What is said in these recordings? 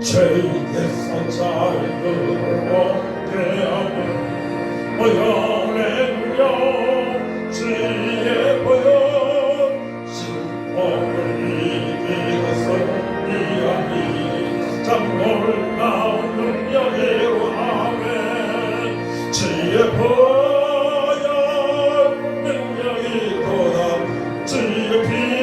죄인에서 자유를 얻게 하는 보혈의 영 주의 보혈 신복을 이기고서 이하니 참 놀라운 능력이로 아멘. 주의 보혈 능력이 도다 주의 피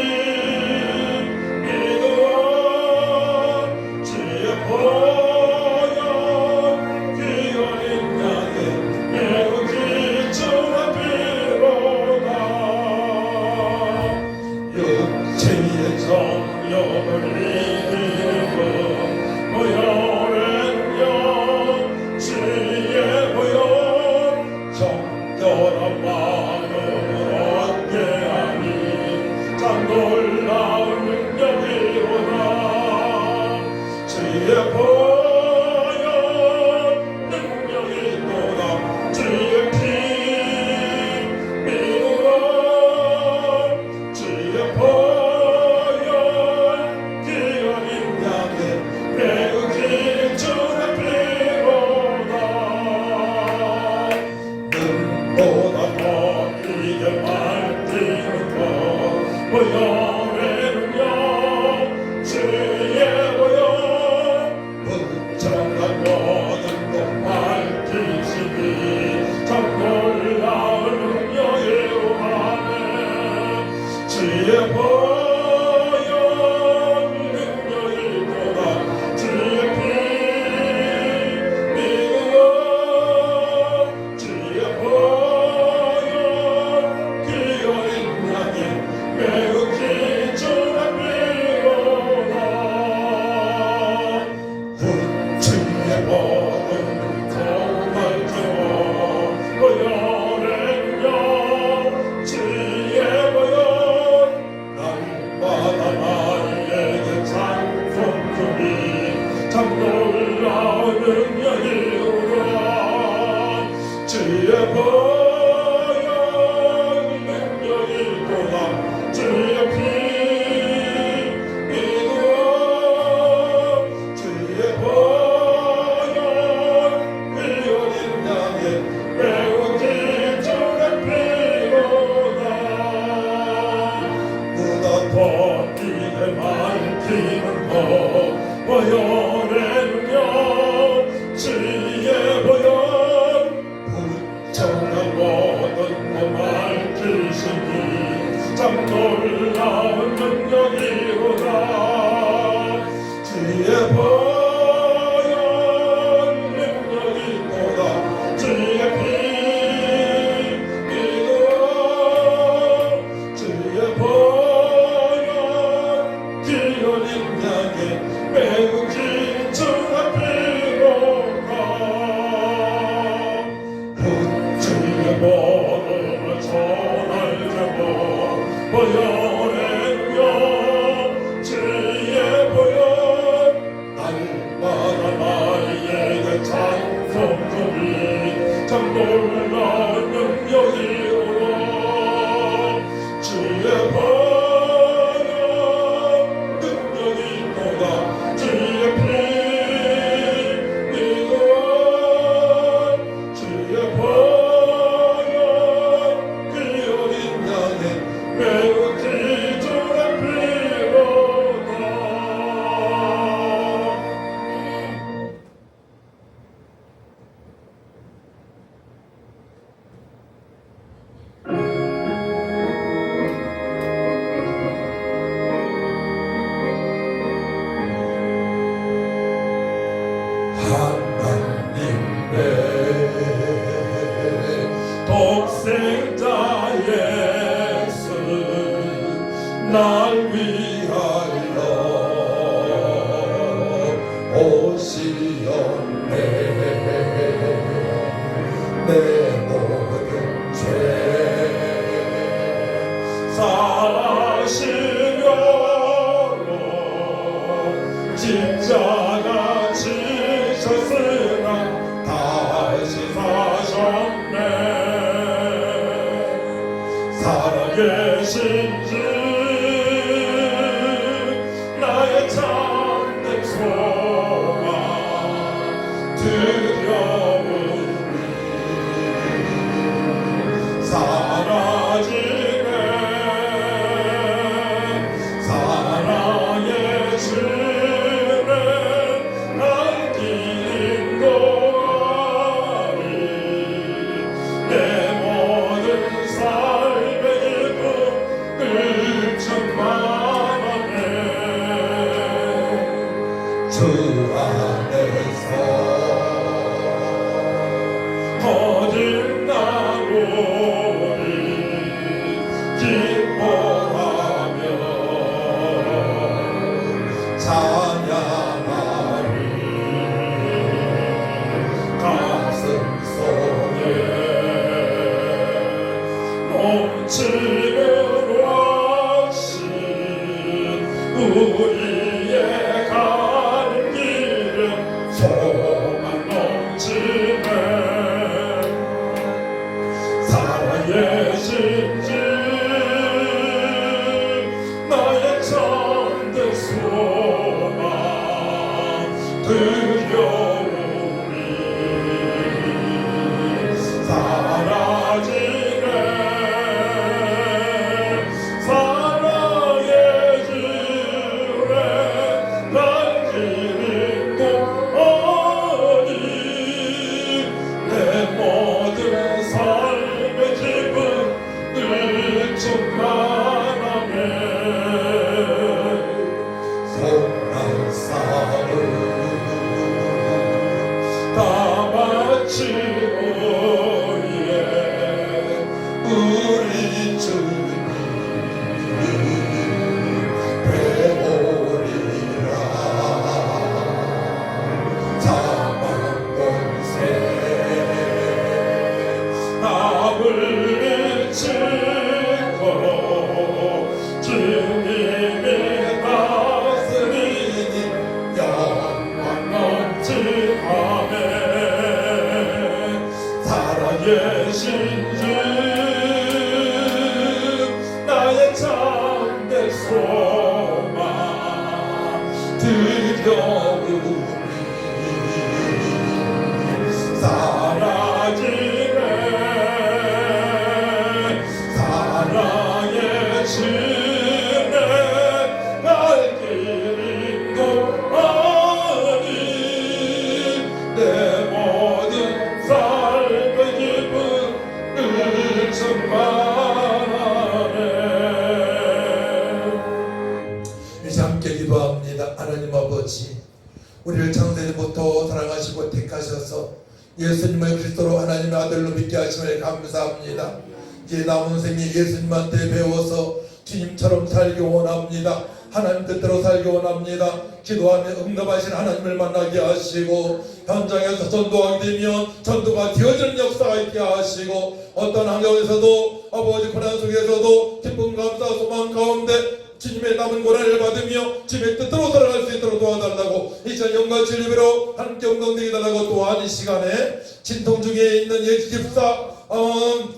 살아계신 주 나의 참된 소원 안에서 거듭나오리 기뻐하며 찬양하리 가슴 속에 넘치는 왁시 우리의 가는 길은 소망 넘치네 살아계신 주 나의 참된 소망 두려움이 사라지네 사랑의 주에 날 기린도 어디 내 모든 삶의 기분 늘 충만하네 속난 싸움 다 마치오리에 우리 주님 되오리라 사망권세 답을 외치고 주님이 다스리니 영광 넘치하네 살아계신 주 나의 참된 소망 두려움이 사라지네 사랑의 주내 날 기린도 아니 내 모든 삶의 기분 늘 충만하네 이제 함께 기도합니다. 하나님 아버지 우리를 창세전부터 사랑하시고 택하셔서 예수님을 그리스도로 하나님의 아들로 믿게 하심을 감사합니다. 이제 남은 생에 예수님한테 배워서 주님처럼 살기 원합니다. 하나님 뜻대로 살기 원합니다. 기도하며 응답하신 하나님을 만나게 하시고 현장에서 전도하게 되면 전도가 되어지는 역사가 있게 하시고 어떤 환경에서도 아버지 고난 속에서도 기쁨 감사 소망 가운데 주님의 남은 고난을 받으며 주님의 뜻대로 살아갈 수 있도록 도와달라고 이 시간 영광 진리로 함께 영광되게 달라고 또한 이 시간에 진통 중에 있는 예수 집사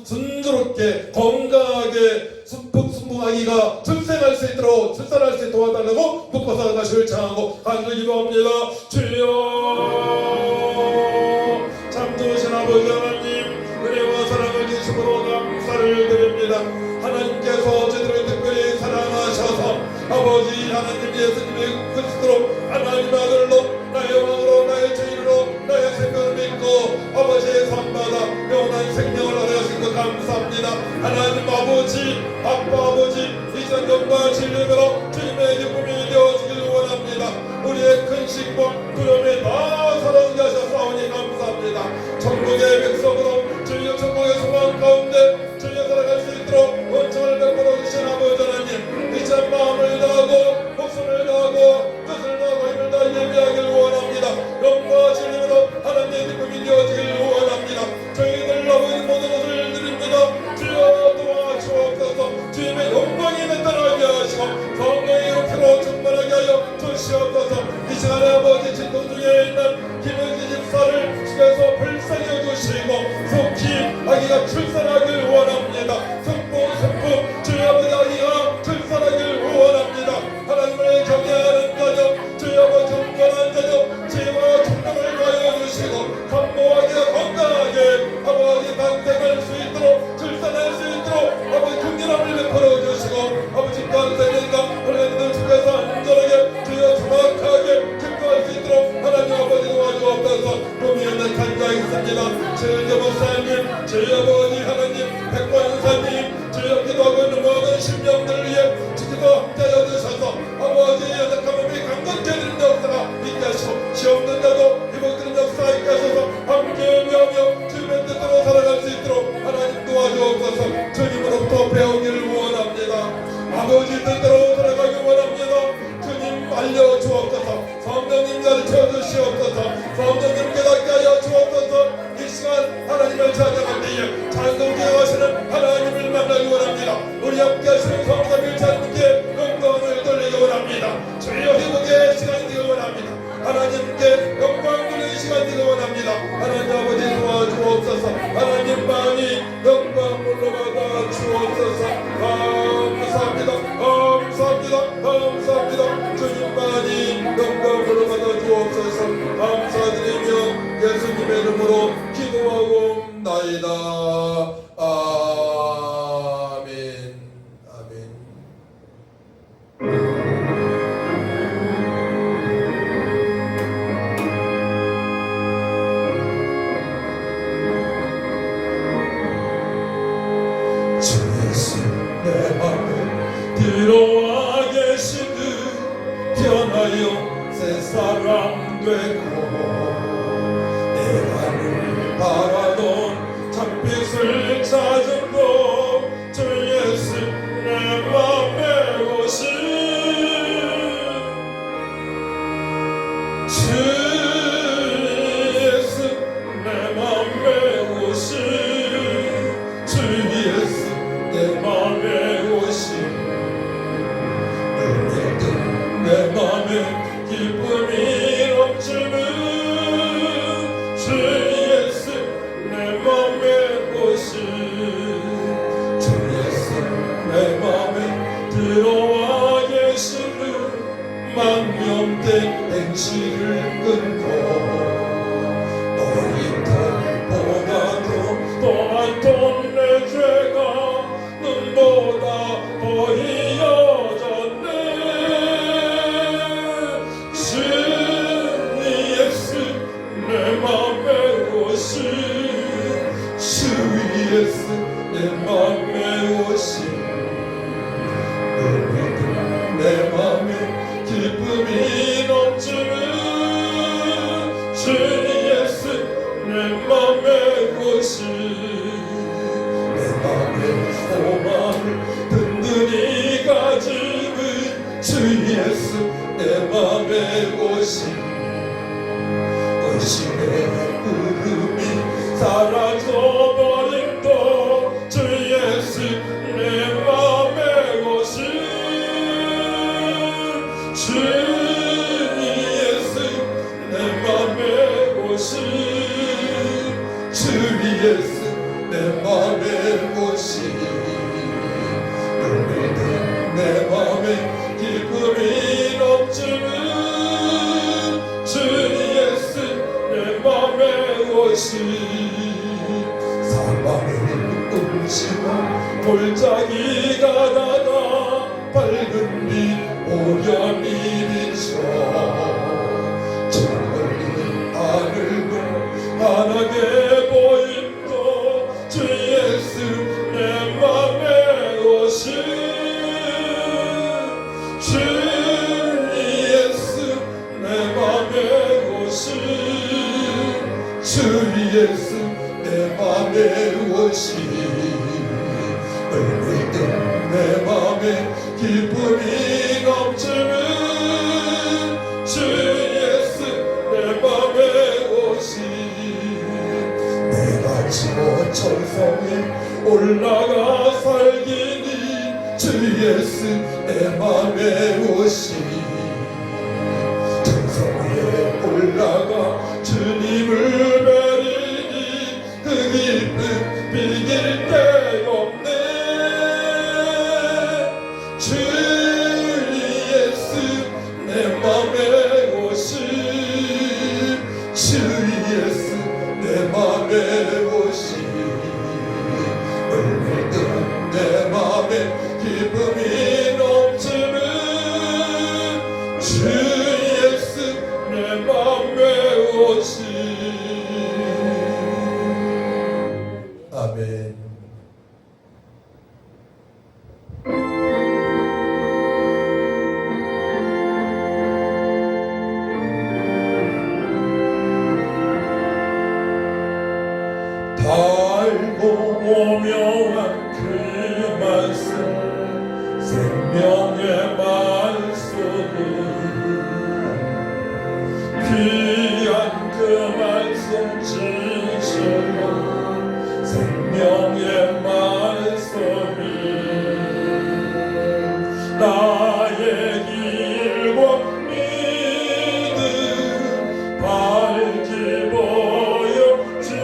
순조롭게 건강하게 순풍아기가 출생할 수 있도록 출산할 수 있도록 도와달라고 묵고 살아가시를 청하고 간절히 기도합니다. 주여 참 좋으신 아버지 하나님 은혜와 사랑을 주심으로 감사를 드립니다. 하나님께서 저희들을 특별히 사랑하셔서 아버지 하나님 예수님의 그리스도로 하나님 아들로 나의 왕으로 나의 주인으로 나의 생명을 믿고 아버지의 삶마다 영원한 생명을 얻으신 것 감사합니다. 하나님 아버지 아빠 아버지 이전 영광 진리로 주님의 기쁨이 되어지길 원합니다. 우리의 근심과 두려움이 다 사라지게 하셨사오니 감사합니다. 천국의 백성으로 주의 천국의 소망 가운데 주의 살아갈 수 있도록 원청을 베풀어 주신 아버지 하나님 이전 마음을 다하고 목숨을 다하고 뜻을 다하고 힘을 다해 예배하길 원합니다. 영광 진리로 하나님의 기쁨이 되어지길 원합니다. 저희들 아버지 모든 것을 드립니다. 주여 도와주옵소서. 주님의 영광이 나타나게 하시고 성령의 높이로 충만하게 하여 주시옵소서. 이 시간에 아버지 진동 중에 있는 김은지 집사를 주께서 불쌍히 주시고 속히 아기가 출산하길 원합니다. 승풍 주여 아버지 아기가 출산하길 원합니다. 하나님을 경외하는 자녀 주여 아버지 경건한 자녀 지혜와 총명을 가여 주시고 감모하기가 건강하게 아버지 탄생할 수 있도록 출산할 수 있도록 아버지 긍휼함을 베풀어 주시고 아버지 간세는가 혼란들 주께서 안전하게 주여 정확하게 기뻐할 수 있도록 하나님 아버지 도와주옵소서. 꿈이 있는 간자 있습니다. 최은재 목사님 주여 아버지 하나님 백관사님 주여 기도하고 있는 모든 심령들 위해 주께서 함께하여 주셔서 아버지 연약한 몸이 강건케 되는 역사가 있게 하시옵소서. 알려주옵소서. 성령님 가르쳐 주시옵소서. 성령님 깨닫게 하여 주옵소서. 이 시간 하나님을 찬양할 때에 찬송케 하시는 하나님을 만나기 원합니다. 우리 함께 하시는 성삼 일차님께 영광을 돌리기 원합니다. 주여 회복의 시간이 되기 원합니다. 하나님께 영광 돌리는 시간이 되기 원합니다. 하나님 아버지 도와주옵소서. 하나님만이 영광물로 받아 주옵소서. 감사합니다. 감사합니다. 감사합니다. 주님만이 영광물로 받아 주옵소서. 감사드리며 예수님의 이름으로 기도하고 나이다. 아멘. 아멘. 주 예수 내 맘에 들어와 계시듯 변하여 새 사람 되고 내가 늘 바라던 장빛을 찾음도 주 예수 내 맘에 오신 주 예수 내 맘에 오신 주 예수 내 맘에 오신 눈에 뜬 내 맘에 기쁨이 넘치는 주 예수 내 맘에 오신 주 예수 내 맘에 들어와 계시는 만년된 행실을 끊고 머리털보다도 더 많던 내 죄가 눈보다 더 희어졌네. 주 예수 내 맘에 오신 주 예수 내 맘에 오신 눈이 내 맘에 기쁨이 넘치는 주 예수 내 맘에 오신 내 맘에 소망을 든든히 가지는 주 예수 내 맘에 오신 의심의 구름이 사라져버린도 주 예수 내 맘에 오신 주 예수 내 맘에 오신 주 예수 내 맘에 오신 눈을 뜬내 맘에 기쁨이 넘치는 주 예수 내 맘에 오신 사망의 음침한 골짜기가 닫아 밝은 빛 오련히 비춰 저 멀리 하늘도 환하게 보임도 주 예수 내 맘에 오신 주 예수 내 맘에 오신 주 예수 내 맘에 오신 얼굴든 내 맘에 기쁨이 넘치는 주 예수 내 맘에 오신 내가 저 천성에 올라가 살기니 주 예수 내 맘에 오신 천성에 올라가 주님을 뵈리니 그 기쁨 비길 데 없네. 주 예수 내 맘에 오신 주 예수 내 맘에 오신 얼굴든 내 맘에 기쁨이 넘치는 주 예수 내 맘에 오신 아멘. 달고 오묘한 그 말씀 생명의 말씀 말씀 진실로 생명의 말씀이 나의 길과 믿음 밝히 보여주니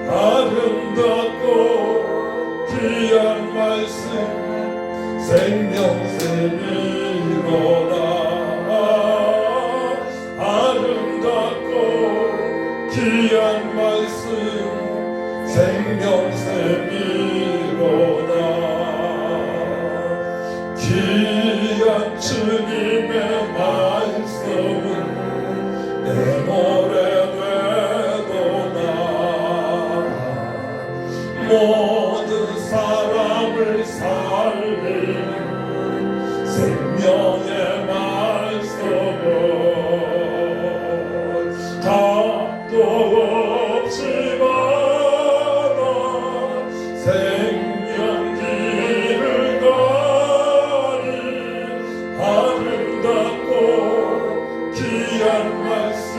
아름답고 귀한 말씀 생명샘이로다 아름답고 귀한 말씀 생명샘이로다 귀한 주님의 말씀은 내 노래 되도다 모든 사람을 살리는 생명의 말씀은 답도 없이 받아 생명길을 가니 아름답고 귀한 말씀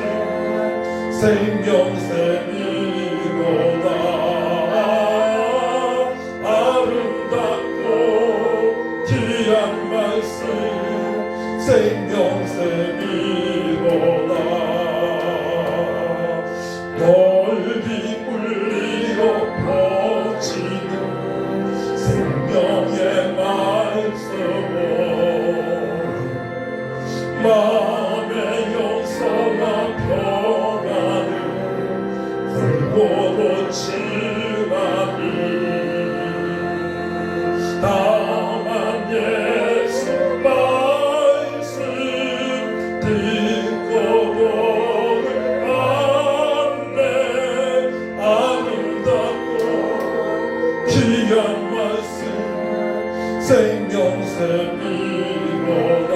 생명샘이로다 아름답고 귀한 말씀 생명샘이로다 넓이 울리고 퍼지는 생명의 말씀은 마음의 용서와 평안을 골고루 지나니 다만 예수 말씀 듣고 보는 안내 아름답고 귀한 말씀 생명샘이로다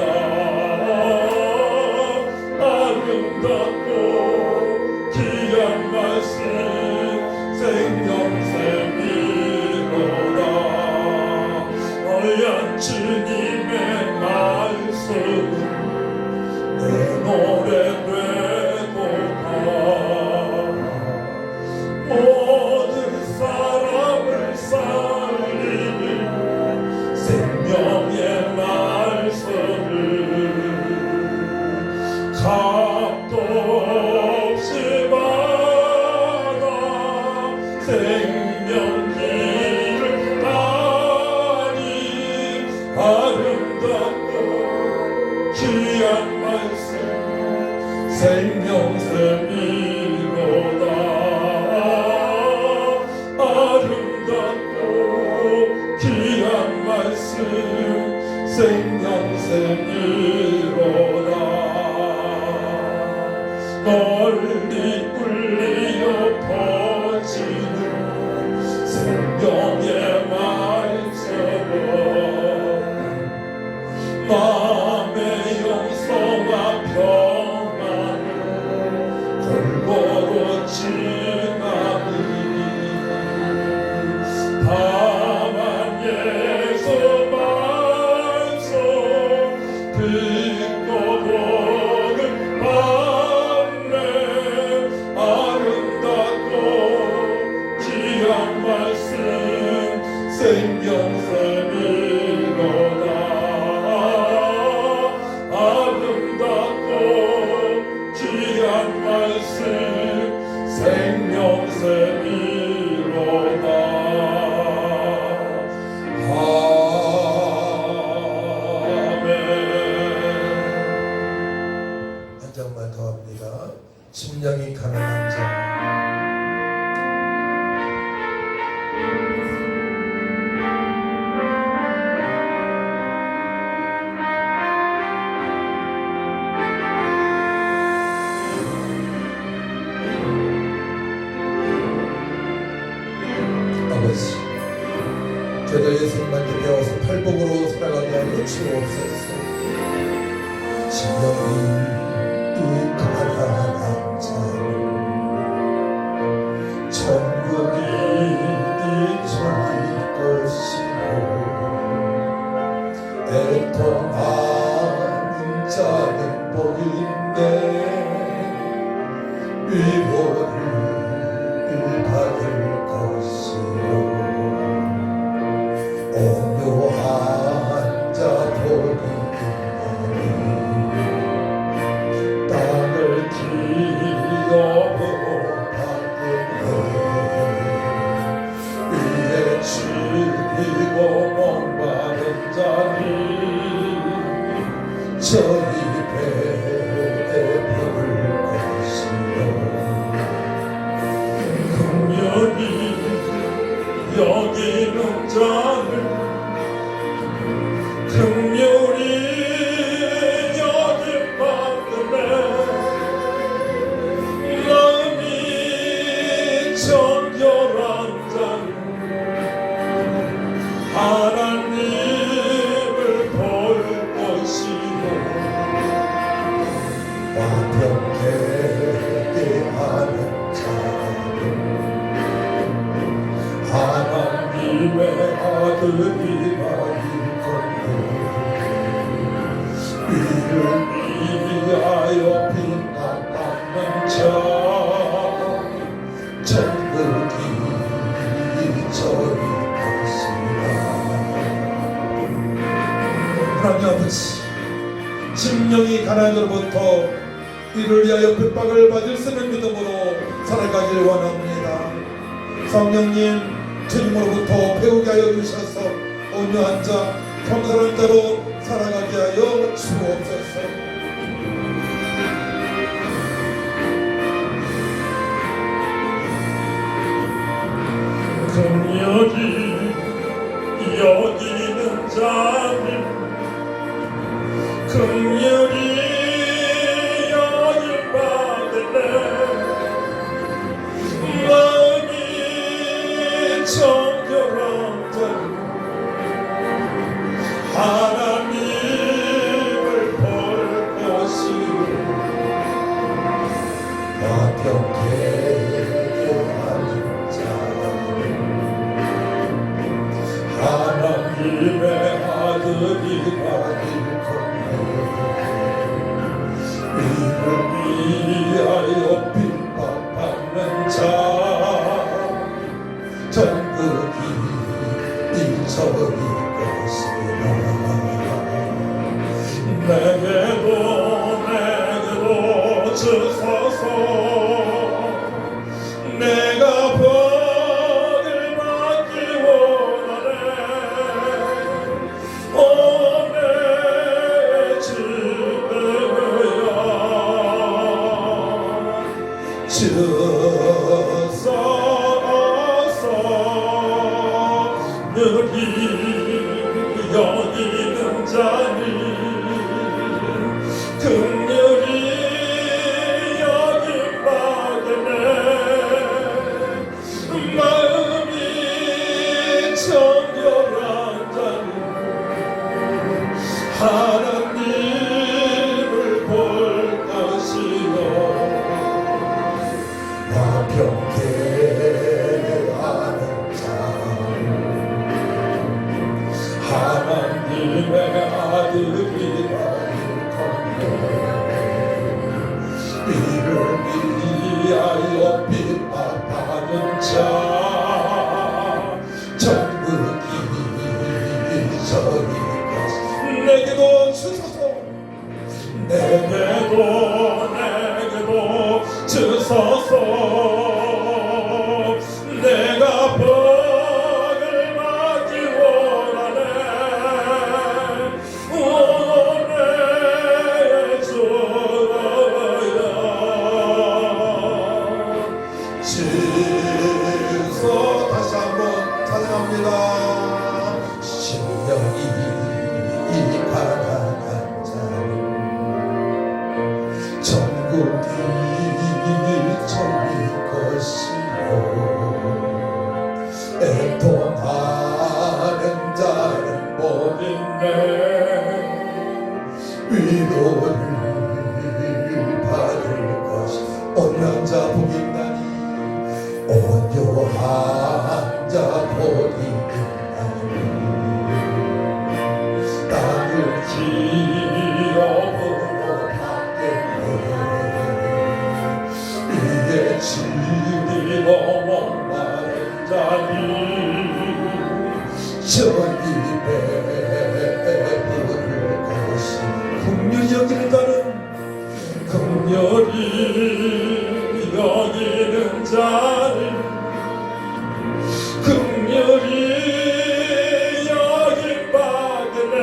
아름답고 귀한 말씀 생명샘이로다 하얀 주님의 말씀 내 노래 되도다 모든 사람을 살리는 생명의 말씀을 값도 없이 받아 생명길을 가니 아름답고 귀한 말씀 생명샘이로다 아름답고 귀한 말씀 생명샘이로다 널리 울리어 퍼지는 생명의 말씀은 마음의 용서와 평안을 골고루 지나니 다만 예수 말씀 듣고 보는 안내 아름답고 귀한 말씀 생명샘이로다 아름답고 귀한 말씀 생명샘이로다 아멘. 한 장만 더 합니다. 심령이 가난한 자 아버지 저희들 예수님한테 배워서 팔복으로 살아가게 하여 주옵소서 심령이 가난한 자를 천국이 저희 것이고 애통하는 자는 복인데 저희 배에 부를 것이요 긍휼히 여기는 자를 긍휼히 여김받음에 마음이 정결한 자는 하나님을 볼 것이요 화평케 하는 자는 하나님의 아들이라 일컫는 이를 위하여 빛나는 자 천국이 저희 것이라. 하나님 아버지, 심령이 가난으로부터 이를 위하여 핍박을 받을 수 있는 믿음으로 살아가길 원합니다. 성령님, 주님으로부터 배우게 하여 주셔서 온유한 자, 겸손한 자로 살아가게 하여 주옵소서. 긍휼히 여기는 자는 긍휼히 여김받으네 마음이 정결한 자는 하나님을 볼 것이요 화평케 하는 자는 하나님의 아들이라 일컫는 이를 위하여 핍박받는 자 천국이 저희 것이라. 내게도 주소서 내가 복을 받기 원하네 오늘 주여 주소서 능히 여기는 자니 긍휼히 여김받으네 마음이 정결한 자는 하나님을 볼 것이요 화평케 하는 자 하나님의 아들이라 일컫네 이를 위하여 핍박하는 자 천국이 저희 것. 내게도 주소서 내게도 주소서 내가 복을 받기 원하네 오늘 주여 주소 다시 한번 찬양합니다. 심령이 가난한 자는 천국이 저희 것이요 애통하는 자는 어딨네 위로를 받을 것이. 온유한 자 복이 있나니 온유한 자 복이 있나니 땅을 기업으로 받겠네. 위에 지리로 목마른 자니 저희 배에 부를 것이. 긍휼히 여기는 자는 긍휼히 여기는 자는 긍휼히 여김받으네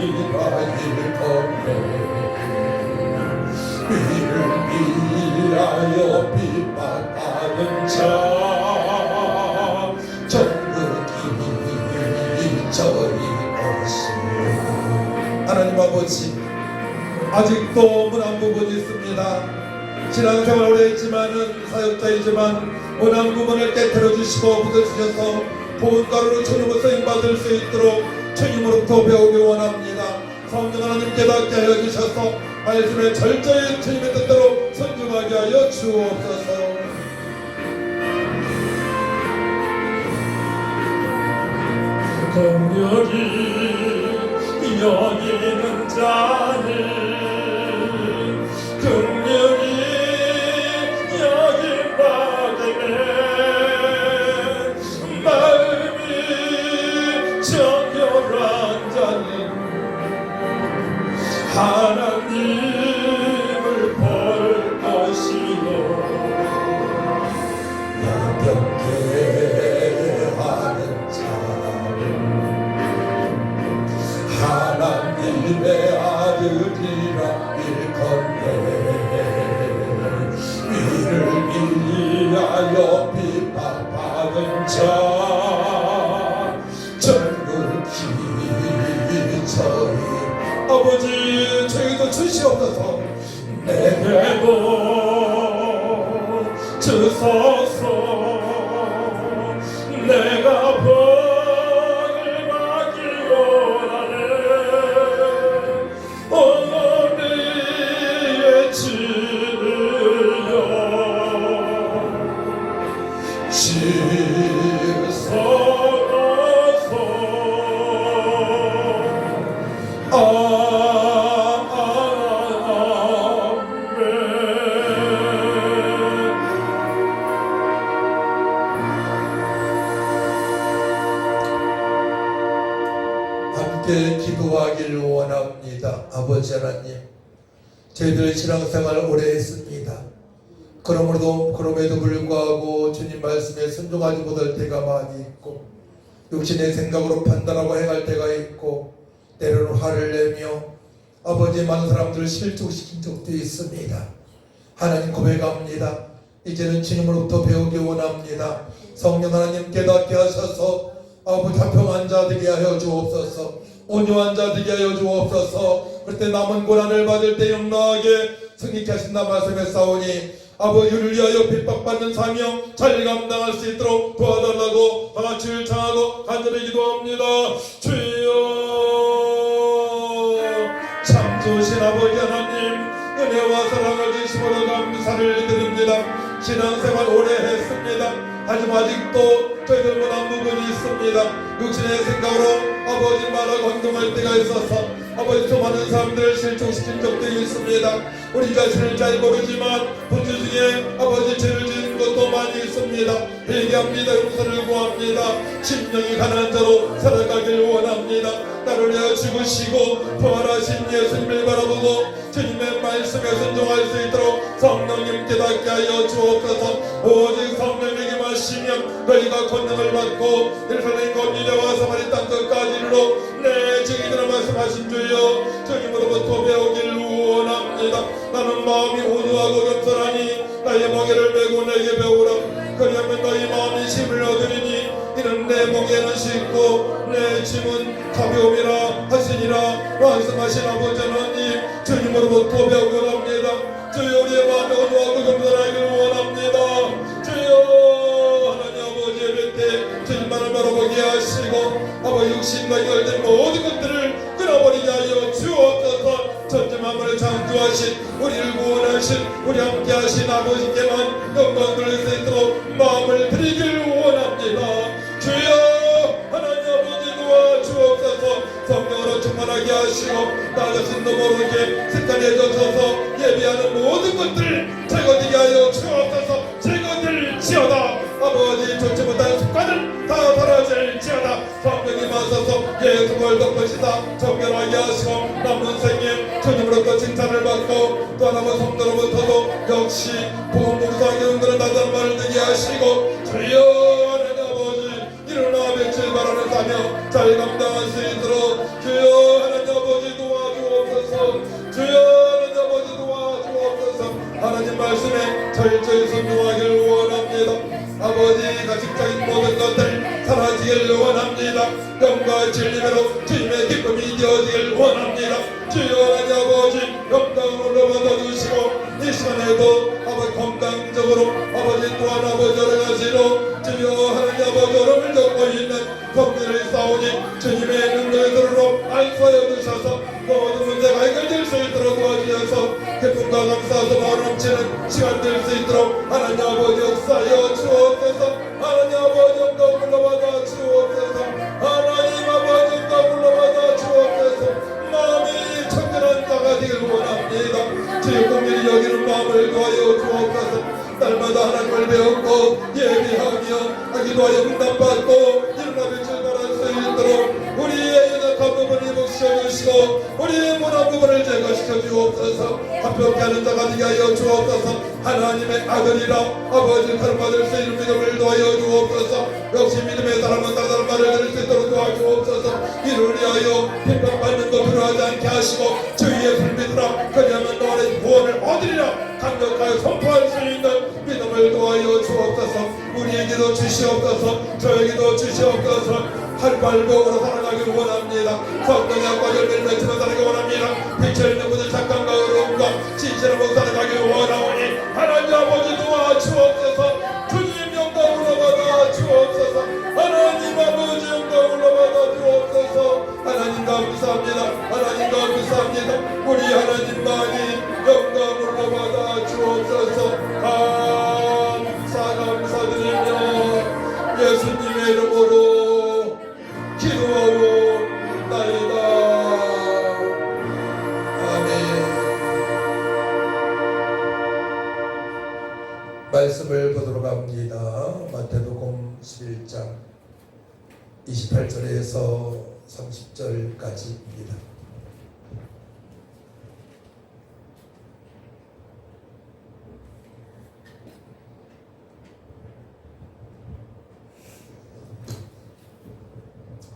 일컫네 위를 위하여 핍박하는 자 전국이 저리 것이요 하나님 아버지 아직도 문안 부분이 있습니다. 신앙생활 오래 했지만은 사역자이지만 문안 부분을 깨뜨려 주시고 붙여주셔서 보은가루로 주님을 쓰임받을 수 있도록 주님으로부터 배우기 원합니다. 성령 하나님 깨닫게 하여 주셔서 말씀에 철저히 주님의 뜻대로 순종하게 하여 주옵소서. 긍휼히 여기는 자는 긍휼히 여김받으면 마음이 정결한 자는 하나님을 볼 것이요 야병케 하는 자는 하나님의 아들이라 일컫네 위를 위하여 핍박받은 자 전국이 저희 아버지 저희도 주시옵소서. 내게도 주소서 내가 복을 받기 원하네 어머니의 주여 지서서 함께 기도하길 원합니다. 아버지 하나님 저희들 신앙생활 오래 했습니다. 그럼에도 불구하고 주님 말씀에 순종하지 못할 때가 많이 있고 육신의 생각으로 판단하고 행할 때가 있고 때로는 화를 내며 아버지 많은 사람들을 실족시킨 적도 있습니다. 하나님 고백합니다. 이제는 주님으로부터 배우기 원합니다. 성령 하나님 깨닫게 하셔서 아버지 화평한 자 되게 하여 주옵소서. 온유한 자 되게 하여 주옵소서. 그때 남은 고난을 받을 때 영나하게 승리케 하신다 말씀했사오니 아버지를 위하여 핍박받는 사명 잘 감당할 수 있도록 도와달라고 다같이 청하고 간절히 기도합니다. 주여 참 좋으신 아버지 하나님 은혜와 사랑을 주시므로 감사를 드립니다. 신앙생활 오래 했습니다. 하지만 아직도 저희들 못한 부분이 있습니다. 육신의 생각으로 아버지 말하고 행동할 때가 있어서 아버지 수많은 사람들을 실족시킨 적도 있습니다. 우리 자신을 잘 모르지만 본주 중에 아버지 죄를 지은 것도 많이 있습니다. 회개합니다. 용서를 구합니다. 심령이 가난한 자로 살아가길 원합니다. 나를 위하여 죽으시고 부활하신 예수님을 바라보고 주님의 말씀에 순종할 수 있도록 성령님 깨닫게 하여 주옵소서. 오직 성령에게 마시면 너희가 권능을 받고 예루살렘 거리와 사마리 땅 끝까지 이르러 내 증인으로 말씀하신 주여 주님으로부터 배우길 원합니다. 나는 마음이 온유하고 겸손하니 나의 멍에를 메고 내게 배우라. 그리하면 너희 마음이 힘을 얻으리니 이는 내 멍에는 쉽고 내 짐은 가벼움이라 하시니라. 말씀하신 아버지 하나님 주님으로부터 배우길 합니다. 주여 우리의 마음이 온유하고 겸손하기를 원합니다. 주여 하나님 아버지 예배 때 주님만을 바라보게 하시고 아버지 육신과 열된 모든 것들을 끊어버리게 하여 주옵소서. 천지 만물을 창조하신 우리를 구원하신 우리 함께 하신 아버지께만 영광 돌릴 수 있도록 마음을 드리길 원합니다. 주여 하나님 아버지 도와주옵소서. 성령으로 충만하게 하시고 나 자신도 모르게 습관에 젖혀서 예비하는 모든 것들을 제거되게 하여 주옵소서. 제거될지어다. 아버지 좋지 못한 습관은 다 사라질지어다. 성령이 마셔서 예수를 덮으시다 정결하게 하시고 남은 생에 주님으로부터 칭찬을 받고 또 하나만 성도로부터도 역시 보험봉사하게 은근한 나다는 말을 듣게 하시고 주여 하나님 아버지 일어나 며칠 바라는 사명 잘 감당할 수 있도록 주여 하나님 아버지 순종하길 원합니다. 아버지가 직장인 모든 것들 사라지길 원합니다. 영과 진리로 주님의 기쁨이 되어지길 원합니다. 주여 하나님 아버지 영광으로 받아주시고 이 시간에도 아버지 건강적으로 아버지 또한 아버지 여러 가지로 주여 하나님 아버지 어려움을 겪고 있는 성도들이 싸우니 주님의 능력의 도로 안수하여 주셔서 모든 문제가 해결될 수 있도록 도와주셔서 기쁨과 감사하서 마음 넘치는 시간 될 수 있도록 하나님 아버지 역사하여 주옵소서. 하나님 아버지 영광 불러받아 주옵소서. 하나님 아버지 영광 불러받아 주옵소서. 마음이 청결한 자가 되길 원합니다. 주의 공민이 여기는 마음을 도하여 주옵소서. 날마다 하나님을 배웠고 예비하며 기도하여 응답받고 일어나며 출발할 수 있도록 우리의 연약한 부분을 회복시켜 주시고 우리의 모난 부분을 제거시켜 주옵소서. 합평케 하는 자가 되게 하여 주옵소서. 하나님의 아들이라 아버지 가름받을 수 있는 믿음을 도하여 주옵소서. 역시 믿음의 사람은 다른 말을 들을 수 있도록 도와주옵소서. 이를 위하여 핍박받는 것 두려워하지 않게 하시고 주의 불빛으로 그리하면 너의 구원을 얻으리라 강력하여 선포할 수 있는 믿음을 도하여 주옵소서. 우리에게도 주시옵소서. 저에게도 주시옵소서. 할발복으로 살아가기를 원합니다. 성령의 악과 열매를 맺으며 살아가기 원합니다. 빛을 있는 분들 착감과 의로움과 진실함으로 살아가기를 원하오니 하나님 아버지 도와주옵소서. 주님 영광으로 받아 주옵소서. 하나님 아버지 영광으로 받아 주옵소서. 하나님 감사합니다. 하나님 감사합니다. 우리 하나님만이 영광으로 받아 주옵소서. 감사드리며 예수님의 이름으로 기도하옵나이다. 아멘. 말씀을 보도록 합니다. 마태복음 11장 28절에서 30절까지입니다.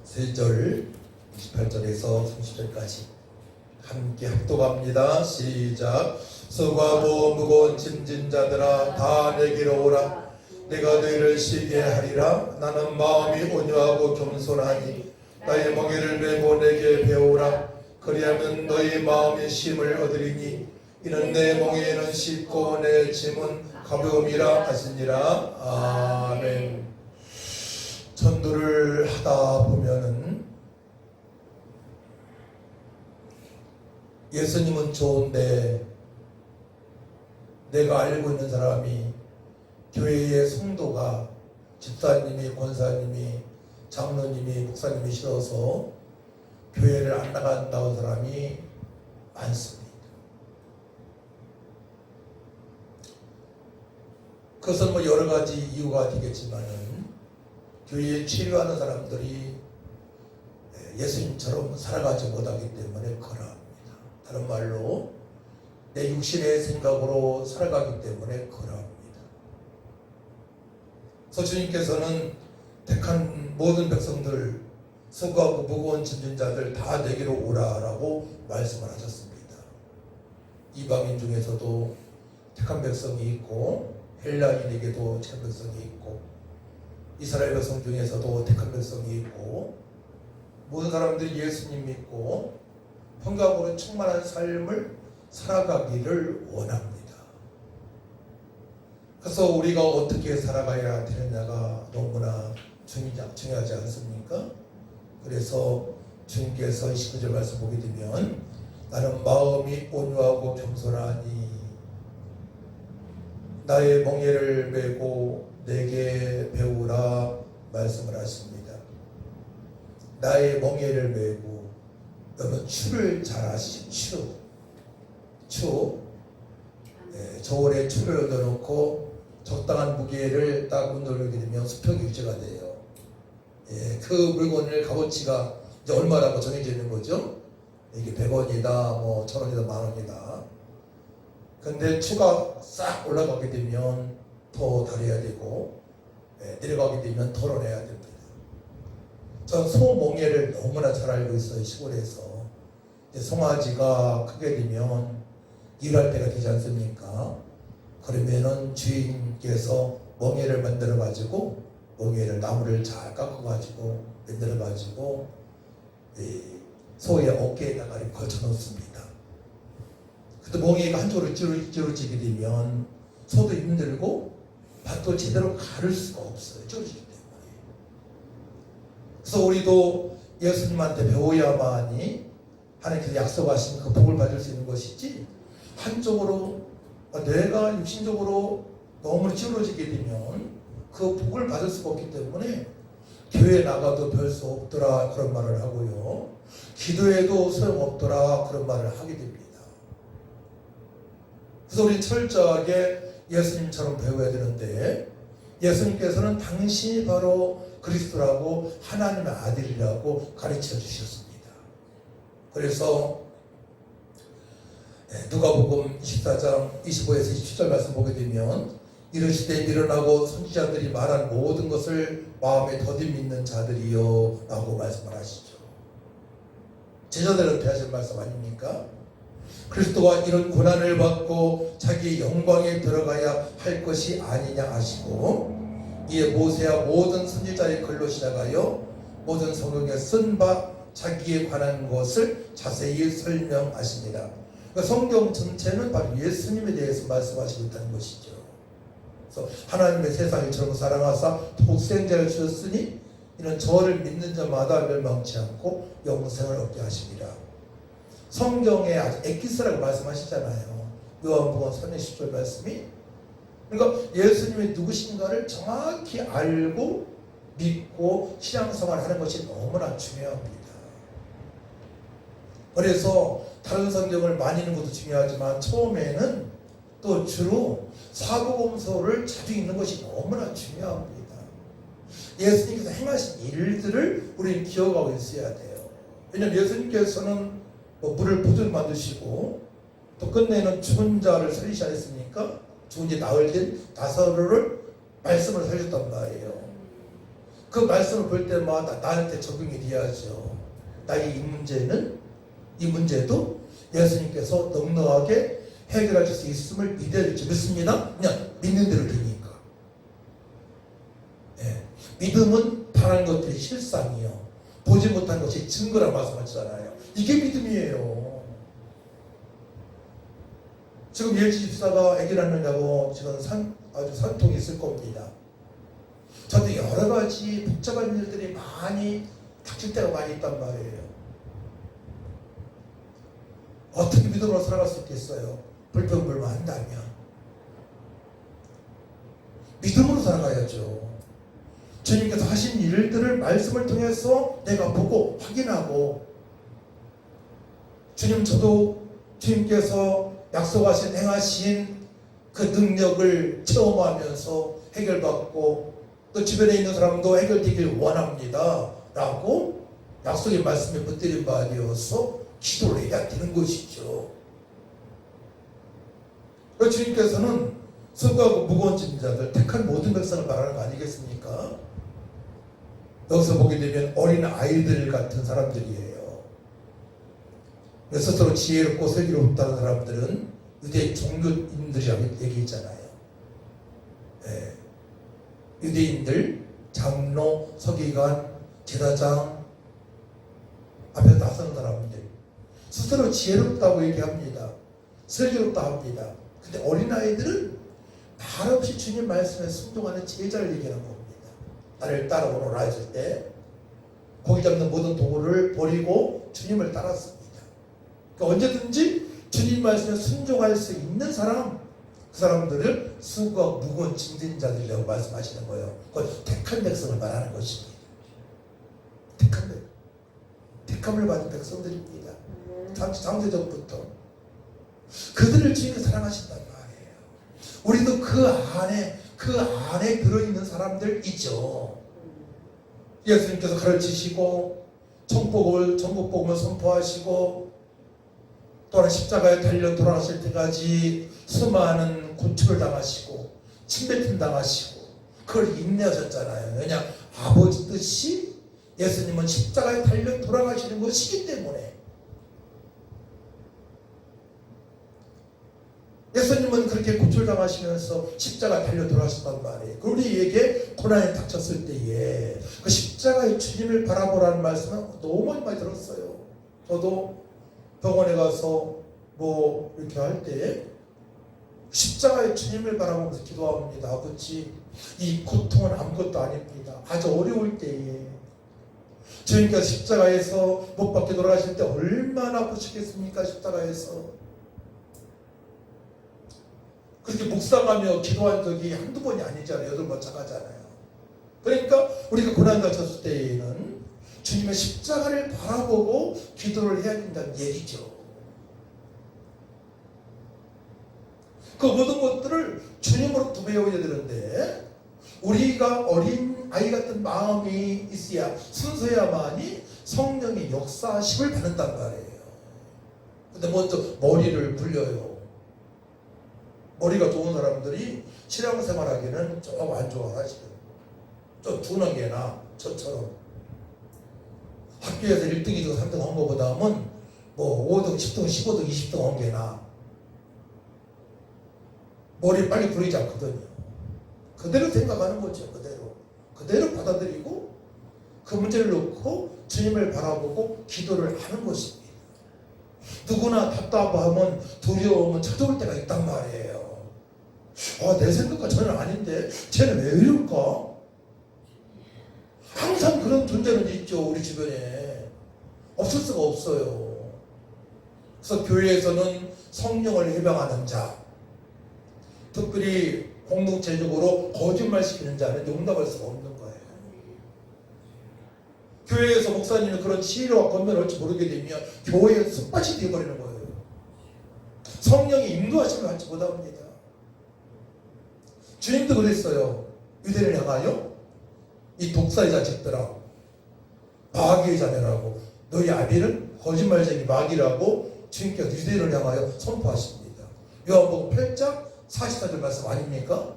세 절 28절에서 30절까지 함께 합독합니다. 시작. 수고하고 무거운 짐진 자들아 다 내게로 오라. 내가 너희를 쉬게 하리라. 나는 마음이 온유하고 겸손하니 나의 멍에를 메고 내게 배우라. 그리하면 너희 마음의 쉼을 얻으리니 이는 내 멍에는 쉽고 내 짐은 가벼움이라 하시니라. 아멘. 전도를 하다 보면은 예수님은 좋은데 내가 알고 있는 사람이 교회의 성도가 집사님이 권사님이 장로님이 목사님이 싫어서 교회를 안 나간다는 사람이 많습니다. 그것은 뭐 여러 가지 이유가 되겠지만은 교회에 치료하는 사람들이 예수님처럼 살아가지 못하기 때문에 그러합니다. 다른 말로 내 육신의 생각으로 살아가기 때문에 그러합니다. 그래서 주님께서는 택한 모든 백성들 수고하고 무거운 짐진 자들 다 내게로 오라라고 말씀을 하셨습니다. 이방인 중에서도 택한 백성이 있고 헬라인에게도 택한 백성이 있고 이스라엘 백성 중에서도 택한 백성이 있고 모든 사람들이 예수님 믿고 평강으로 충만한 삶을 살아가기를 원합니다. 그래서 우리가 어떻게 살아가야 되느냐가 너무나 중요하지 않습니까? 그래서 주님께서 19절 말씀 보게 되면 나는 마음이 온유하고 겸손하니 나의 멍에를 메고 내게 배우라 말씀을 하십니다. 나의 멍에를 메고 여러분 추를 잘 아시죠? 추. 저울에 추를 넣어놓고 적당한 무게를 딱 운동하게 되면 수평이 유지가 돼요. 그 물건을 값어치가 이제 얼마라고 정해져 있는 거죠? 이게 100원이다, 뭐 1000원이다, 만원이다. 근데 추가 싹 올라가게 되면 더 달여야 되고 내려가게 되면 덜어내야 됩니다. 전 소멍에를 너무나 잘 알고 있어요. 시골에서 송아지가 크게 되면 일할 때가 되지 않습니까? 그러면은 주인께서 멍에를 만들어 가지고 멍에를 나무를 잘 깎아 가지고 만들어 가지고 소의 어깨에다가 이렇게 걸쳐 놓습니다. 그때 멍에가 한쪽으로 찌그러지게 되면 소도 힘들고 밭도 제대로 가를 수가 없어요. 찌그러지기 때문에. 그래서 우리도 예수님한테 배워야만이 하나님께서 약속하신 그 복을 받을 수 있는 것이지, 한쪽으로 뇌가 육신적으로 너무 찌그러지게 되면 그 복을 받을 수가 없기 때문에 교회 나가도 별 수 없더라 그런 말을 하고요, 기도해도 소용없더라 그런 말을 하게 됩니다. 그래서 우리 철저하게 예수님처럼 배워야 되는데, 예수님께서는 당신이 바로 그리스도라고 하나님의 아들이라고 가르쳐 주셨습니다. 그래서 누가복음 24장 25에서 27절 말씀 보게 되면, 이르시되 일어나고 선지자들이 말한 모든 것을 마음에 더디 믿는 자들이요 라고 말씀을 하시죠. 제자들한테 하신 말씀 아닙니까? 그리스도가 이런 고난을 받고 자기 영광에 들어가야 할 것이 아니냐 하시고, 이에 모세와 모든 선지자의 글로 시작하여 모든 성경에 쓴 바 자기에 관한 것을 자세히 설명하십니다. 그러니까 성경 전체는 바로 예수님에 대해서 말씀하시고 있다는 것이죠. 그래서 하나님의 세상을 이처럼 사랑하사 독생자를 주셨으니 이는 저를 믿는 자마다 멸망치 않고 영생을 얻게 하십니다. 성경에 아주 엑기스라고 말씀하시잖아요. 요한복음 3장 10절 말씀이. 그러니까 예수님이 누구신가를 정확히 알고 믿고 신앙생활 하는 것이 너무나 중요합니다. 그래서 다른 성경을 많이 읽는 것도 중요하지만 처음에는 또 주로 사복음서를 자주 읽는 것이 너무나 중요합니다. 예수님께서 행하신 일들을 우리는 기억하고 있어야 돼요. 왜냐하면 예수님께서는 물을 보존 만드시고 또 끝내는 죽은 자를 살리지 않았습니까? 죽은 지 나흘 된 나사로를 말씀을 살렸단 말이에요. 그 말씀을 볼 때마다 나한테 적용이 돼야죠. 나의 이 문제도 예수님께서 넉넉하게 해결하실 수 있음을 믿어야 될지 믿습니다. 그냥 믿는 대로 되니까. 믿음은 바라는 것들이 실상이요, 보지 못한 것이 증거라 말씀하셨잖아요. 이게 믿음이에요. 지금 예지 집사가 아기 낳느냐고 지금 아주 산통이 있을 겁니다. 저도 여러 가지 복잡한 일들이 많이 닥칠 때가 많이 있단 말이에요. 어떻게 믿음으로 살아갈 수 있겠어요? 불평불만한다면 믿음으로 살아가야죠. 주님께서 하신 일들을 말씀을 통해서 내가 보고 확인하고, 저도 주님께서 약속하신 행하신 그 능력을 체험하면서 해결받고 또 주변에 있는 사람도 해결되길 원합니다 라고 약속의 말씀에 붙들린 바 되어서 기도를 해야 되는 것이죠. 주님께서는 수고하고 무거운 짐 자들 택한 모든 백성을 말하는 거 아니겠습니까? 여기서 보게 되면 어린 아이들 같은 사람들이에요. 스스로 지혜롭고 슬기롭다는 사람들은 유대 종교인들이라고 얘기했잖아요. 유대인들, 장로, 서기관, 제사장 앞에 나서는 사람들 스스로 지혜롭다고 얘기합니다. 슬기롭다 합니다. 근데 어린아이들은 말없이 주님 말씀에 순종하는 제자를 얘기하는 겁니다. 나를 따라오너라 했을 때 고기 잡는 모든 도구를 버리고 주님을 따랐습니다. 그러니까 언제든지 주님 말씀에 순종할 수 있는 사람, 그 사람들을 수고하고 무거운 짐진 자들이라고 말씀하시는 거예요. 그건 택한 백성을 말하는 것입니다. 택함을 받은 백성들입니다. 창세전부터 그들을 주님께 사랑하신단 말이에요. 우리도 그 안에 들어있는 사람들이죠. 예수님께서 가르치시고 전국복음을 선포하시고 또한 십자가에 달려 돌아가실 때까지 수많은 고초를 당하시고 침뱉음 당하시고 그걸 인내하셨잖아요. 왜냐? 아버지 뜻이 예수님은 십자가에 달려 돌아가시는 것이기 때문에. 예수님은 그렇게 고초당하시면서 십자가 달려 돌아가셨단 말이에요. 우리에게 고난이 닥쳤을 때에 그 십자가의 주님을 바라보라는 말씀은 너무 많이 들었어요. 저도 병원에 가서 뭐 이렇게 할 때 십자가의 주님을 바라보면서 기도합니다. 아버지, 이 고통은 아무것도 아닙니다. 아주 어려울 때에 주님께서 십자가에서 못 박혀 돌아가실 때 얼마나 아프시겠습니까? 십자가에서 그렇게 묵상하며 기도한 적이 한두 번이 아니잖아요. 8번 차가잖아요. 그러니까 우리가 고난 닥쳤을 때에는 주님의 십자가를 바라보고 기도를 해야 된다는 얘기죠. 그 모든 것들을 주님으로부터 배워야 되는데 우리가 어린 아이 같은 마음이 있어야 순수해야만이 성령의 역사심을 받는단 말이에요. 근데 먼저 머리를 굴려요. 머리가 좋은 사람들이 신앙생활하기는 좀 안 좋아하시죠. 좀 둔하게나 저처럼 학교에서 1등, 2등, 3등 한 것보다는 뭐 5등, 10등, 15등, 20등 한 게나 머리 빨리 굴리지 않거든요. 그대로 생각하는 거죠. 그대로 받아들이고 그 문제를 놓고 주님을 바라보고 기도를 하는 것입니다. 누구나 답답하면 두려움은 찾아올 때가 있단 말이에요. 내 생각과 전혀 아닌데 쟤는 왜 이럴까? 항상 그런 존재는 있죠. 우리 주변에 없을 수가 없어요. 그래서 교회에서는 성령을 해방하는 자, 특별히 공동체적으로 거짓말시키는 자는 용납할 수가 없는 거예요. 교회에서 목사님이 그런 시위와 권면을 할지 모르게 되면 교회의 습관이 되어버리는 거예요. 성령이 인도하심을 받지 못합니다. 주님도 그랬어요. 유대를 향하여 이 독사의 자식들아, 마귀의 자녀라고, 너희 아비는 거짓말쟁이 마귀라고 주님께서 유대를 향하여 선포하십니다. 요한복음 8장 44절 말씀 아닙니까?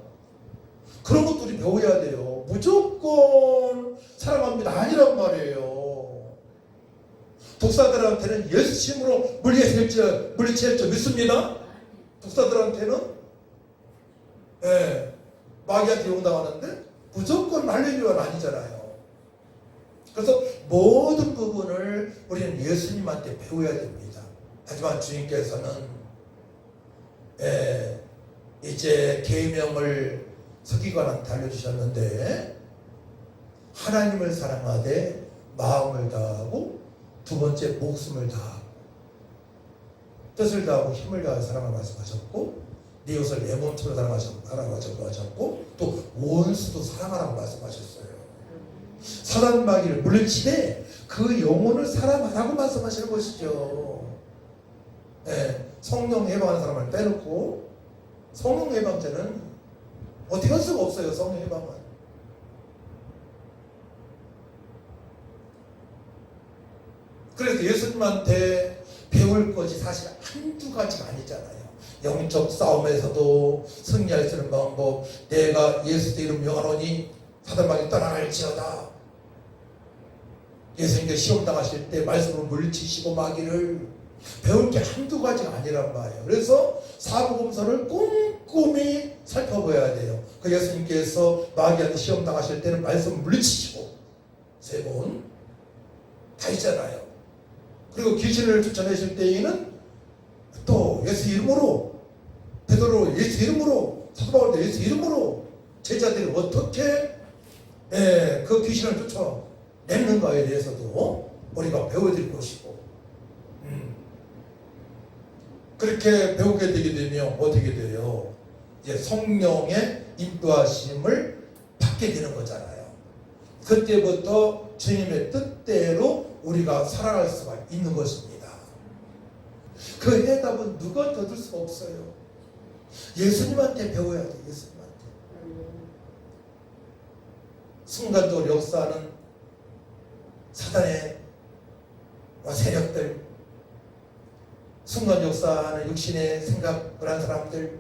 그런 것도 우리 배워야 돼요. 무조건 사랑합니다 아니란 말이에요. 독사들한테는 예수 이름으로 물리칠 줄 믿습니다. 독사들한테는 마귀한테 용당하는데 무조건 할렐루야는 아니잖아요. 그래서 모든 부분을 우리는 예수님한테 배워야 됩니다. 하지만 주님께서는 이제 계명을 서기관한테 알려주셨는데 하나님을 사랑하되 마음을 다하고 두 번째 목숨을 다하고 뜻을 다하고 힘을 다하여 사랑을 말씀하셨고 네 이웃을 내 몸처럼 사랑하라고 하셨고 또 원수도 사랑하라고 말씀하셨어요. 사단 마귀를 물리치되 그 영혼을 사랑하라고 말씀하시는 것이죠. 성령 해방하는 사람을 빼놓고 성령 해방자는 어떻게 할 수가 없어요. 성령 해방은. 그래서 예수님한테 배울 것이 사실 한두 가지가 아니잖아요. 영적 싸움에서도 승리할 수 있는 방법, 내가 예수 이름 명하노니 사단마귀 떠나갈지어다. 예수님께 시험당하실 때 말씀으로 물리치시고 마귀를 배울 게 한두 가지가 아니란 말이에요. 그래서 사복음서를 꼼꼼히 살펴봐야 돼요. 그 예수님께서 마귀한테 시험당하실 때는 말씀을 물리치시고 3번 다 있잖아요. 그리고 귀신을 쫓아내실 때에는 또 예수 이름으로 베드로 예수 이름으로 사도 바울도 예수 이름으로 제자들이 어떻게 그 귀신을 쫓아내는가에 대해서도 우리가 배워드릴 것이고 그렇게 배우게 되게 되면 어떻게 돼요? 이제 성령의 인도하심을 받게 되는 거잖아요. 그때부터 주님의 뜻대로 우리가 살아갈 수가 있는 것입니다. 그 해답은 누가 더 줄 수가 없어요. 예수님한테 배워야 돼. 예수님한테. 순간적으로 역사하는 사단의 세력들, 순간 역사하는 육신의 생각을 한 사람들,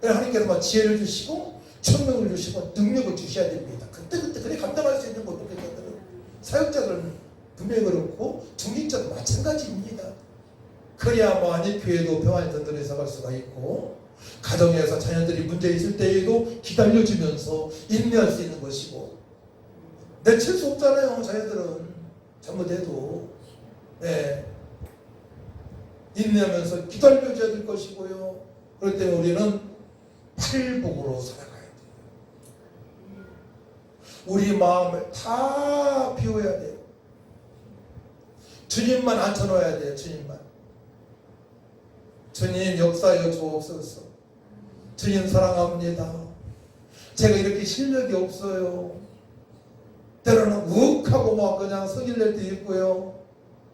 하나님께서 막 지혜를 주시고 천명을 주시고 능력을 주셔야 됩니다. 그때 그래 감당할 수 있는 것도 사역자들은 분명히 그렇고 중직자도 마찬가지입니다. 그래야만이 교회도 평안히 든든해서 갈 수가 있고, 가정에서 자녀들이 문제 있을 때에도 기다려주면서 인내할 수 있는 것이고, 내칠 수 없잖아요. 자녀들은 잘못해도. 네. 인내하면서 기다려줘야 될 것이고요. 그럴 때 우리는 팔복으로 살아가야 돼요. 우리 마음을 다 비워야 돼요. 주님만 앉혀놓아야 돼요. 주님만. 주님 역사여 주옵소서. 주님 사랑합니다. 제가 이렇게 실력이 없어요. 때로는 욱하고 막 그냥 성질 낼 때 있고요.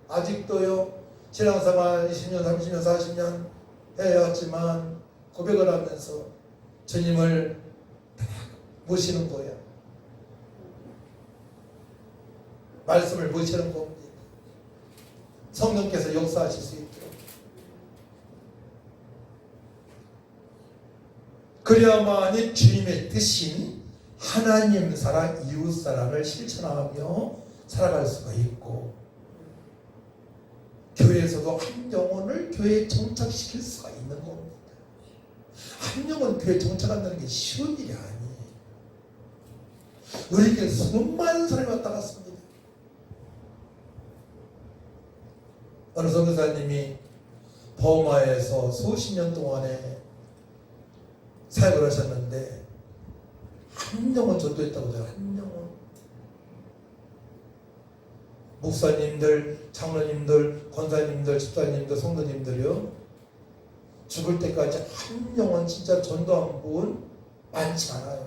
아직도요. 신앙생활 20년, 30년, 40년 해왔지만 고백을 하면서 주님을 모시는 거야. 말씀을 모시는 겁니다. 성령께서 역사하실 수 있도록. 그래야만이 주님의 뜻인 하나님 사랑, 이웃 사랑을 실천하며 살아갈 수가 있고, 교회에서도 한 영혼을 교회에 정착시킬 수가 있는 겁니다. 한 영혼 교회에 정착한다는 게 쉬운 일이 아니에요. 우리 교회에 수많은 사람이 왔다 갔습니다. 어느 선교사님이 버마에서 수십 년 동안에 사역을 하셨는데 한 영혼 전도했다고 해요. 한 영혼. 목사님들, 장로님들, 권사님들, 집사님들, 성도님들이요, 죽을 때까지 한 영혼 진짜 전도한 분 많지 않아요.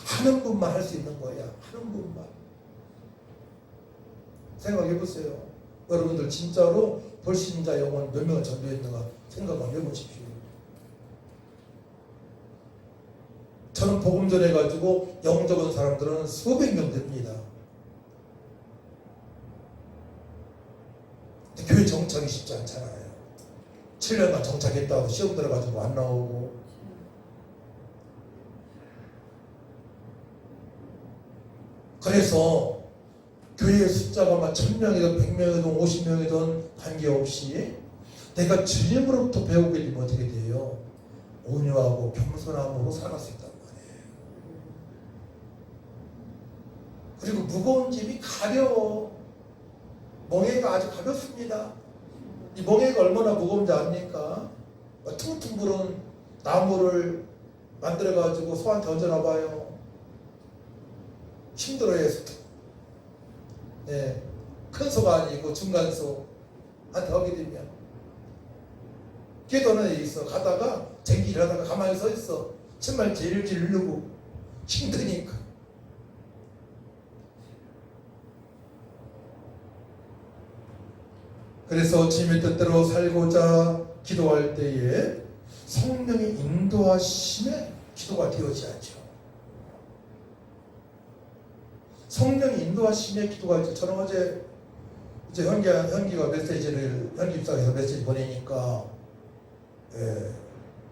하는 분만 할 수 있는 거야. 하는 분만. 생각해 보세요. 여러분들 진짜로 불신자 영혼 몇 명을 전도했는가 생각 한번 해보십시오. 저는 복음 전해가지고 영접한 사람들은 수백 명 됩니다. 근데 교회 정착이 쉽지 않잖아요. 7년간 정착했다고 시험 들어가지고 안 나오고. 그래서 교회의 숫자가 막 1000명이든 100명이든 50명이든 관계없이 내가 주님으로부터 배우게 되면 어떻게 돼요? 온유하고 겸손함으로 살아갈 수 있단 말이에요. 그리고 무거운 짐이 가벼워. 멍에가 아주 가볍습니다. 이 멍에가 얼마나 무거운지 압니까? 퉁퉁 부른 나무를 만들어가지고 소한테 얹어놔봐요. 힘들어해서. 네. 큰 소가 아니고 중간소한테 하게 되면. 기도는 있어. 가다가 쟁기를 하다가 가만히 서 있어. 정말 질질 누르고 힘드니까. 그래서 주님의 뜻대로 살고자 기도할 때에 성령의 인도하심에 기도가 되어져야죠. 성령의 인도하심에 기도가 되죠. 저는 어제 이제 현기가 메시지를 현기입사에서 메시지 보내니까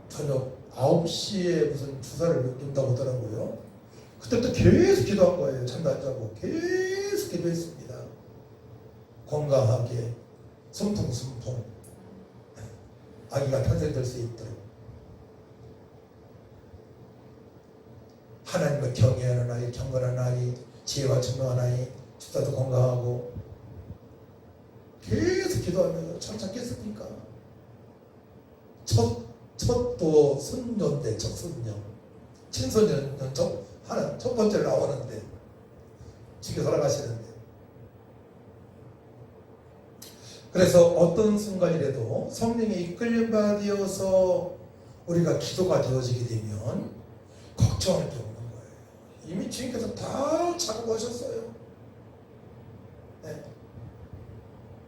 저녁 9시에 무슨 주사를 놓는다고 하더라고요. 그때부터 계속 기도한 거예요. 잠도 안 자고 계속 기도했습니다. 건강하게 순풍순풍 아기가 탄생될 수 있도록 하나님을 경외하는 아이, 경건한 아이, 지혜와 증명한 아이, 집사도 건강하고 계속 기도하면서 참 찾겠습니까? 첫도 손녀인데 첫 손녀 친손녀는 첫 번째로 나오는데 지켜 살아가시는데, 그래서 어떤 순간이라도 성령의 이끌림 받아서 우리가 기도가 되어지게 되면 걱정할 게 없는 거예요. 이미 주님께서 다 작업하셨어요. 네.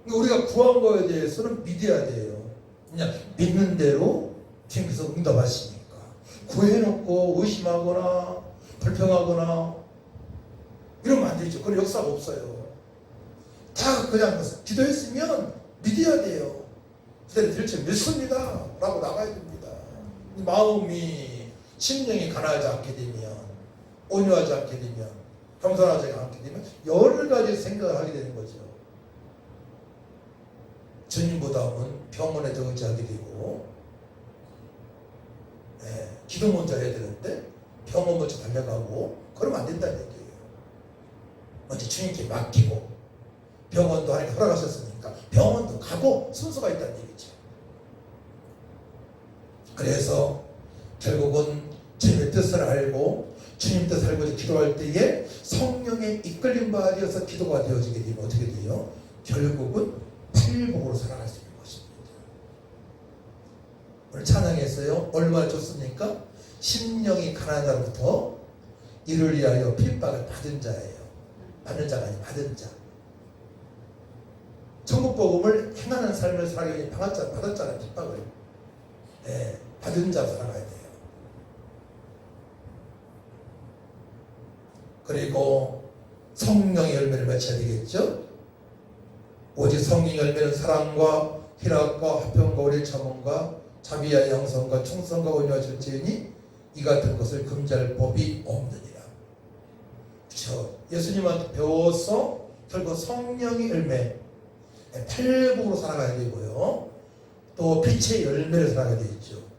우리가 구한 거에 대해서는 믿어야 돼요. 그냥 믿는 대로 주님께서 응답하시니까. 구해놓고 의심하거나 불평하거나 이러면 안 되죠. 그런 역사가 없어요. 다 그냥 기도했으면 믿어야 돼요. 그대로 될지 믿습니다 라고 나가야 됩니다. 마음이 심령이 가난하지 않게 되면, 온유하지 않게 되면, 겸손하지 않게 되면 여러 가지 생각을 하게 되는 거죠. 주님보다는 병원에 더 의지하게 되고, 기도 먼저 해야 되는데 병원 먼저 달려가고 그러면 안 된다는 얘기예요. 먼저 주님께 맡기고, 병원도 하나님 허락하셨으니까 병원도 가고 순서가 있다는 얘기죠. 그래서 결국은 주님의 뜻을 알고 주님 뜻을 알고 기도할 때에 성령의 이끌림 받아서 기도가 되어지게 되면 어떻게 돼요? 결국은 팔복으로 살아갈 수 있는 것입니다. 오늘 찬양했어요. 얼마나 좋습니까? 심령이 가난한 자로부터 이를 위하여 핍박을 받은 자예요. 받는 자가 아니라 받은 자. 천국 복음을 행하는 삶을 살기 위해 받았잖아요. 핍박을. 받은 자로 살아가야 돼요. 그리고 성령의 열매를 맺혀야 되겠죠. 오직 성령의 열매는 사랑과 희락과 화평과 오래 참음과 자비와 양성과 충성과 온유와 절제니 이 같은 것을 금지할 법이 없느니라. 그렇죠. 예수님한테 배워서 결국 성령의 열매, 팔복으로 살아가야 되고요. 또 빛의 열매를 살아가야 되겠죠.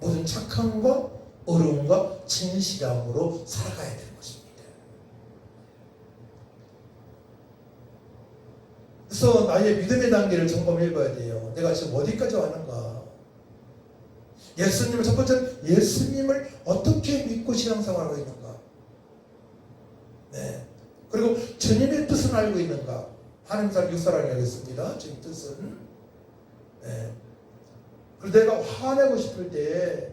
모든 착함과 어려움과 진실함으로 살아가야 되는 것입니다. 그래서 나의 믿음의 단계를 점검해 봐야 돼요. 내가 지금 어디까지 왔는가? 예수님을 첫 번째는 예수님을 어떻게 믿고 신앙생활하고 있는가? 그리고 주님의 뜻은 알고 있는가? 하나님 사람 육사랑이 하겠습니다. 주님 뜻은. 그리고 내가 화내고 싶을 때,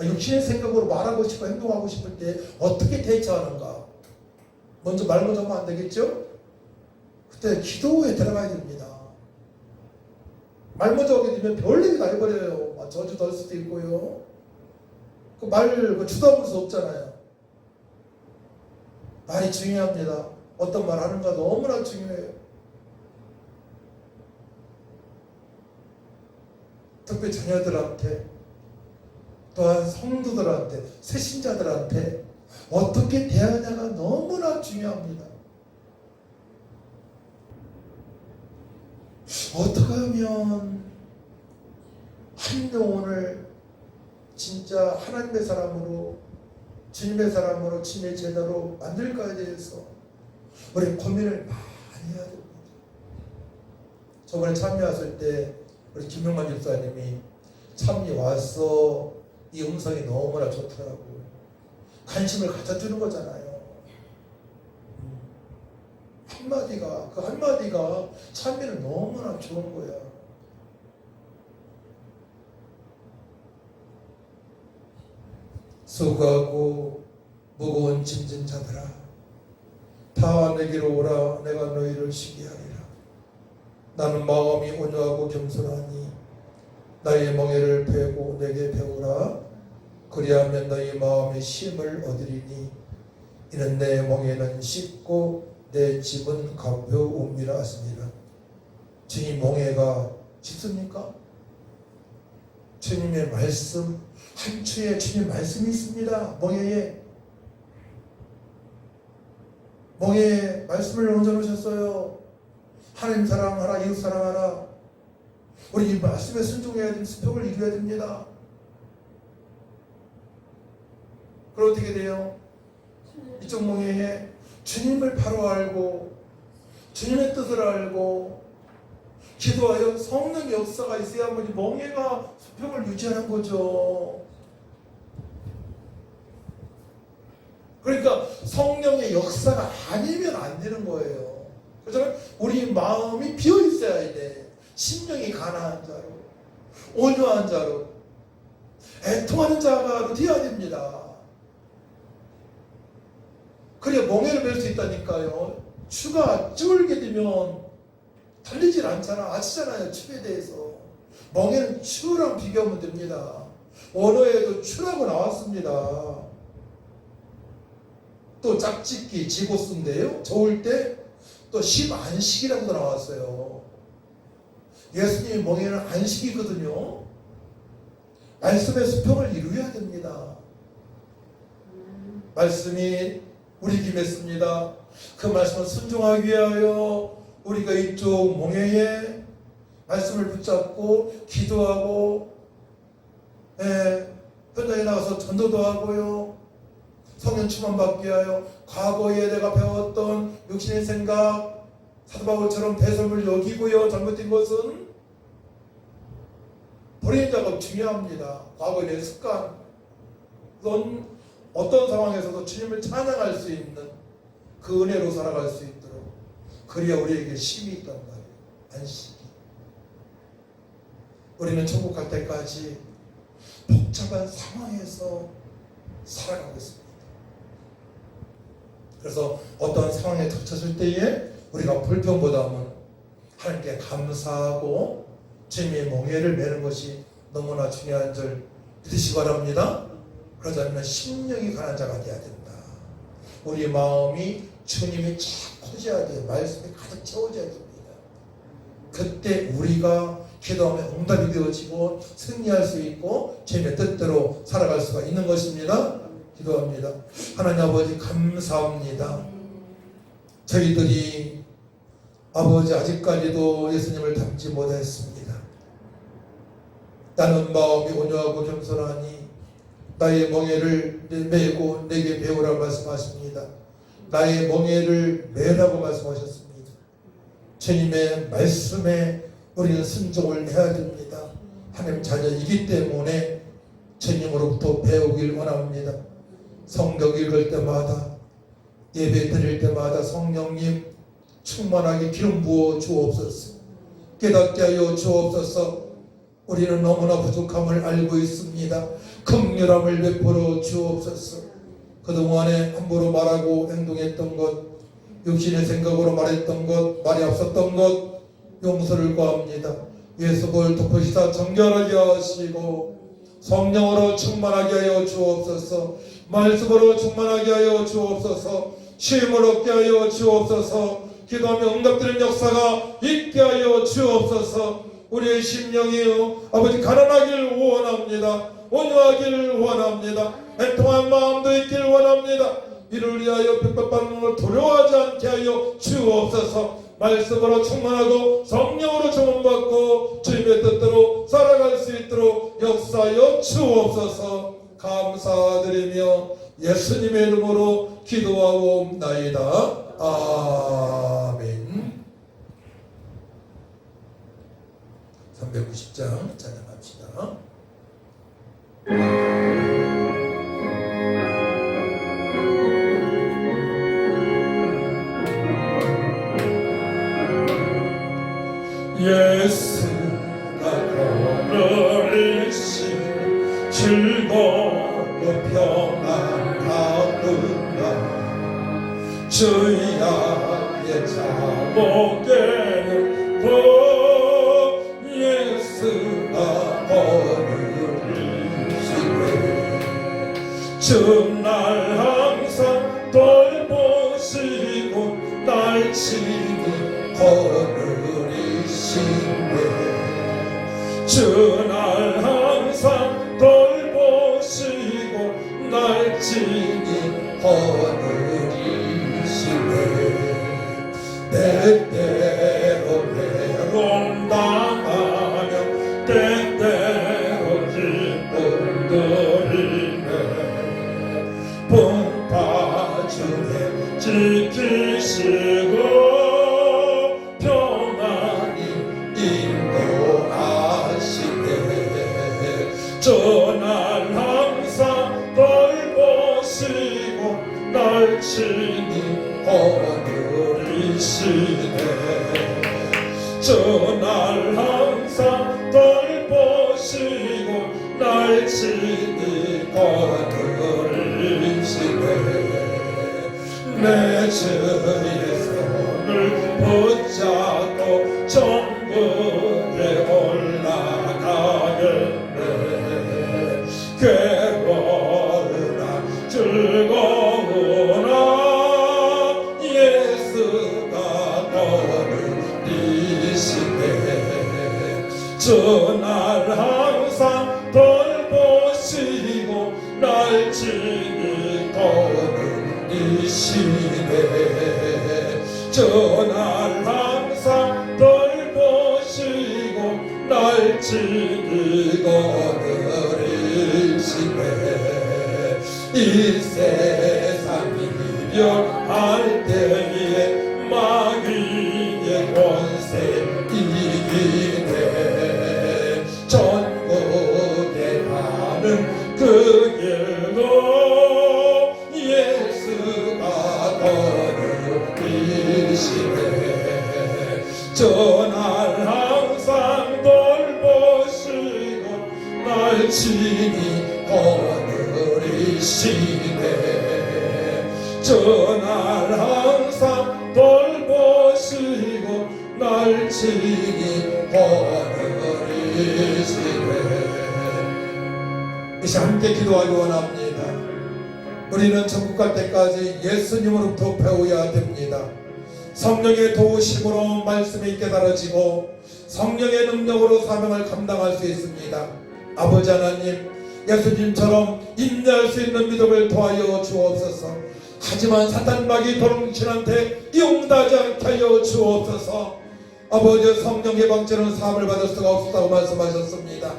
육신의 생각으로 말하고 싶고 행동하고 싶을 때 어떻게 대처하는가? 먼저 말 먼저 하면 안 되겠죠? 그때 기도에 들어가야 됩니다. 말 먼저 하게 되면 별일이 다 해버려요. 저주 덜 수도 있고요. 그 말 주저할 수 없잖아요. 말이 중요합니다. 어떤 말 하는가 너무나 중요해요. 특히 자녀들한테, 또한 성도들한테, 새신자들한테 어떻게 대하냐가 너무나 중요합니다. 어떻게 하면 한 영혼을 진짜 하나님의 사람으로, 주님의 사람으로, 주님의 제자로 만들까에 대해서 우리 고민을 많이 해야 됩니다. 저번에 참여했을 때 우리 김용만 집사님이 참여 와서 이 음성이 너무나 좋더라고요. 관심을 가져주는 거잖아요. 한마디가, 그 한마디가 참여는 너무나 좋은 거야. 수고하고 무거운 짐진 자들아, 다 내게로 오라. 내가 너희를 쉬게 하리라. 나는 마음이 온유하고 겸손하니 나의 멍에를 베고 내게 배우라. 그리하면 너희 마음의 쉼을 얻으리니 이는 내 멍에는 쉽고 내 짐은 가벼움이라 하시니라. 주님 멍에가 쉽습니까? 주님의 말씀, 한 주에 주님 말씀이 있습니다. 멍에에 말씀을 얹어놓으셨어요. 하나님 사랑하라, 이웃 사랑하라. 우리 이 말씀에 순종해야 됩니다. 수평을 이루어야 됩니다. 그럼 어떻게 돼요? 이쪽 멍에에 주님을 바로 알고 주님의 뜻을 알고 기도하여 성령의 역사가 있어야만 멍에가 수평을 유지하는 거죠. 그러니까 성령의 역사가 아니면 안 되는 거예요. 그래서 우리 마음이 비어 있어야 돼. 심령이 가난한 자로, 온유한 자로, 애통하는 자가 되어야 됩니다. 그래야 멍에를 뵐 수 있다니까요. 추가 쫄게 되면 달리질 않잖아. 아시잖아요. 추에 대해서. 멍에는 추랑 비교하면 됩니다. 원어에도 추라고 나왔습니다. 또 짝짓기, 지고스인데요. 좋을 때 또 심안식이라고도 나왔어요. 예수님의 멍에는 안식이거든요. 말씀의 수평을 이루어야 됩니다. 말씀이 우리 김했습니다. 그 말씀을 순종하기 위하여 우리가 이쪽 멍에에 말씀을 붙잡고 기도하고 현장에 나가서 전도도 하고요. 성령 충만받게 하여 과거에 내가 배웠던 육신의 생각 사도 바울처럼 배설물 여기고요. 잘못된 것은 버리는 작업 중요합니다. 과거에 대한 습관, 그건 어떤 상황에서도 주님을 찬양할 수 있는 그 은혜로 살아갈 수 있도록, 그래야 우리에게 쉼이 있단 말이에요. 안식이. 우리는 천국 갈 때까지 복잡한 상황에서 살아가고 있습니다. 그래서 어떤 상황에 닥쳤을 때에 우리가 불평보다는 하나님께 감사하고 주님의 멍에를 매는 것이 너무나 중요한 줄 믿으시기 바랍니다. 그러자면 심령이 가난 자가 되어야 된다. 우리 마음이 주님이 쫙 커져야 돼요. 말씀이 가득 채워져야 됩니다. 그때 우리가 기도하면 응답이 되어지고 승리할 수 있고 주님의 뜻대로 살아갈 수가 있는 것입니다. 기도합니다. 하나님 아버지 감사합니다. 저희들이 아버지 아직까지도 예수님을 닮지 못했습니다. 나는 마음이 온유하고 겸손하니 나의 멍에를 메고 내게 배우라고 말씀하십니다. 나의 멍에를 메라고 말씀하셨습니다. 주님의 말씀에 우리는 순종을 해야 됩니다. 하나님 자녀이기 때문에 주님으로부터 배우길 원합니다. 성경 읽을 때마다 예배 드릴 때마다 성령님 충만하게 기름 부어 주옵소서. 깨닫게 하여 주옵소서. 우리는 너무나 부족함을 알고 있습니다. 긍휼함을 베풀어 주옵소서. 그동안에 함부로 말하고 행동했던 것, 육신의 생각으로 말했던 것, 말이 앞섰던 것 용서를 구합니다. 예수를 덮으시다 정결하게 하시고 성령으로 충만하게 하여 주옵소서. 말씀으로 충만하게 하여 주옵소서. 쉼을 얻게 하여 주옵소서. 기도하며 응답되는 역사가 있게 하여 주옵소서. 우리의 심령이요 아버지 가난하길 원합니다. 온유하길 원합니다. 애통한 마음도 있길 원합니다. 이를 위하여 핍박받는 걸 두려워하지 않게 하여 주옵소서. 말씀으로 충만하고 성령으로 주문받고 주님의 뜻대로 살아갈 수 있도록 역사하여 주옵소서. 감사드리며 예수님의 이름으로 기도하옵나이다. 아멘. 390장 찬양합시다. 예수가 걸으신 즐겁고 평안하구나. 주야의 자복에는 복 예수가 걸으시네. 주날 항상 돌보시고 날 친히 걸으시네. 주날 항상 돌보시고 날 친히 걸으시네. 때때로 외로움 당하며 때때로 기쁨 드리네. 풍파 중에 지키시고 평안히 인도하시네. 주날 항상 돌보시고 날 친히 거느리시네. 주날 항상 돌보시고 날 친히 거느리시네. 내 주의 손을 붙잡고 천국에 올라가겠네. 괴로우나 즐거우나 예수가 거느리시네. 주날 항상 돌보시고 날 친히 거느리시네. 주날 항상 돌보시고 날 지니 거느리시네 이 세상 이별할 때에 마귀의 권세 이기네 전국에 가는 그 길로 예수가 거느리시네 전날 항상 돌보시고 날 친히 거느리시네 전날 항상 돌보시고 날 친히 거느리시네 이제 함께 기도하기 원합니다. 우리는 천국 갈 때까지 예수님으로부터 배워야 됩니다. 성령의 도우심으로 말씀이 깨달아지고 성령의 능력으로 사명을 감당할 수 있습니다. 아버지 하나님, 예수님처럼 인내할 수 있는 믿음을 도하여 주옵소서. 하지만 사탄 마귀 도롱신한테 이용하지 않게 하여 주옵소서. 아버지, 성령의 방치는 사함을 받을 수가 없다고 말씀하셨습니다.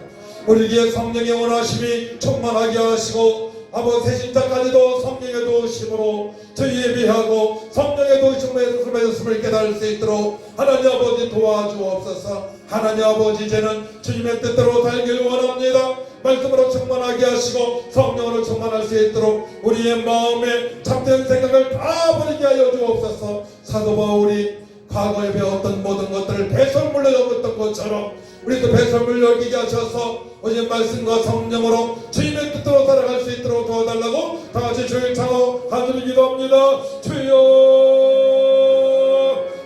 우리에게 성령의 원하심이 충만하게 하시고 아버지 새신자까지도 성령의 도우심으로 저희 예비하고 성령의 도우심으로 맺었음을 깨달을 수 있도록 하나님 아버지 도와주옵소서. 하나님 아버지, 이제는 주님의 뜻대로 살기를 원합니다. 말씀으로 충만하게 하시고 성령으로 충만할 수 있도록 우리의 마음에 참된 생각을 다 버리게 하여 주옵소서. 사도 바울이 과거에 배웠던 모든 것들을 배설물로 여겼던 것처럼 우리도 배설물로 여기게 하셔서 오직 말씀과 성령으로 주님의 뜻대로 살아갈 수 있도록 도와달라고 다같이 주를 창호 간절히 기도합니다. 주여,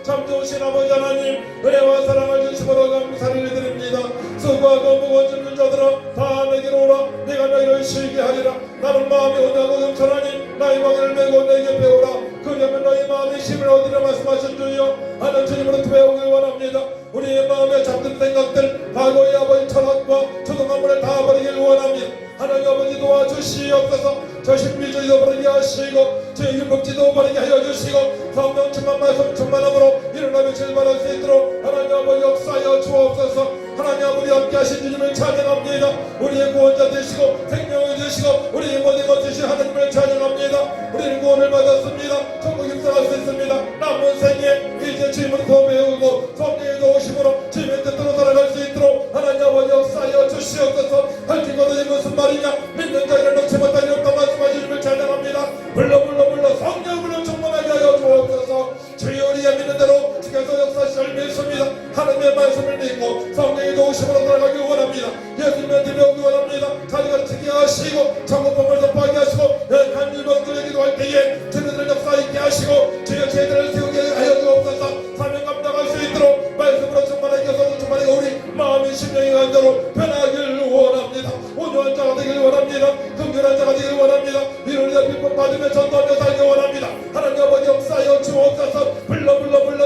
참 좋으신 아버지 하나님, 은혜와 사랑을 주시므로 감사를 드립니다. 수고하고 무거운 짐을 자들아 다 내게로 오라. 내가 너희를 쉬게 하리라. 나는 마음이 온유하고 겸손하니 나의 멍에를 메고 내게 배우라. 그러면 너희 마음의 힘을 얻으려 말씀하신 주여, 하는 주님으로부터 배우길 원합니다. 우리의 마음에 잡든 생각들, 과거의 아버지 철학과 초등학문을 다 버리길 원합니다. 하나님 아버지 도와주시옵소서. 저 신비주의도 버리게 하시고 저 율법지도 버리게 하여 주시고 성령 충만 말씀 충만함으로 일어나며 질만할 수 있도록 하나님 아버지 역사하여 주옵소서. 하나님 아버지 함께 하신 주님을 찬양합니다. 우리의 구원자 되시고 생명을 주시고 우리의 모든 것 주신 하나님을 찬양합니다. 우리는 구원을 받았습니다. 천국 입성할 수 있습니다. 남은 생에 이제 주님으로부터 배우고 성령의 도우심으로 주님의 뜻대로 살아갈 수 있도록 하나님 아버지 역사하여 주시옵소서. 할지 거듭이 무슨 말이냐, 믿는 자에는 넘치 못하니 없다 말씀하신 주님을 찬양합니다. 불러 성령으로 충만하게 하여 주옵소서. 주여, 우리의 믿는 대로 주께서 역사하실 믿습니다. 하나님의 말씀을 믿고 성령의 도우심으로 살아가길 원합니다. 예수님한테 배우기 원합니다. 가르치게 하시고 천국법을 선포하게 하시고 연약한 일병들에게 기도할 때에 주님을 역사 있게 하시고 주여 제들을 세우게 하여 주옵소서. 사명 감당할 수 있도록 말씀으로 충만하게 하소서. 충만하게 우리 마음이 심령이 간대로 변하길 원합니다. 온유한 자가 되길 원합니다. 긍휼한 자가 되길 원합니다. 위로를 빌법 받으며 전도하며 살기 원합니다. 하나님 아버지 역사하여 주옵소서. 불러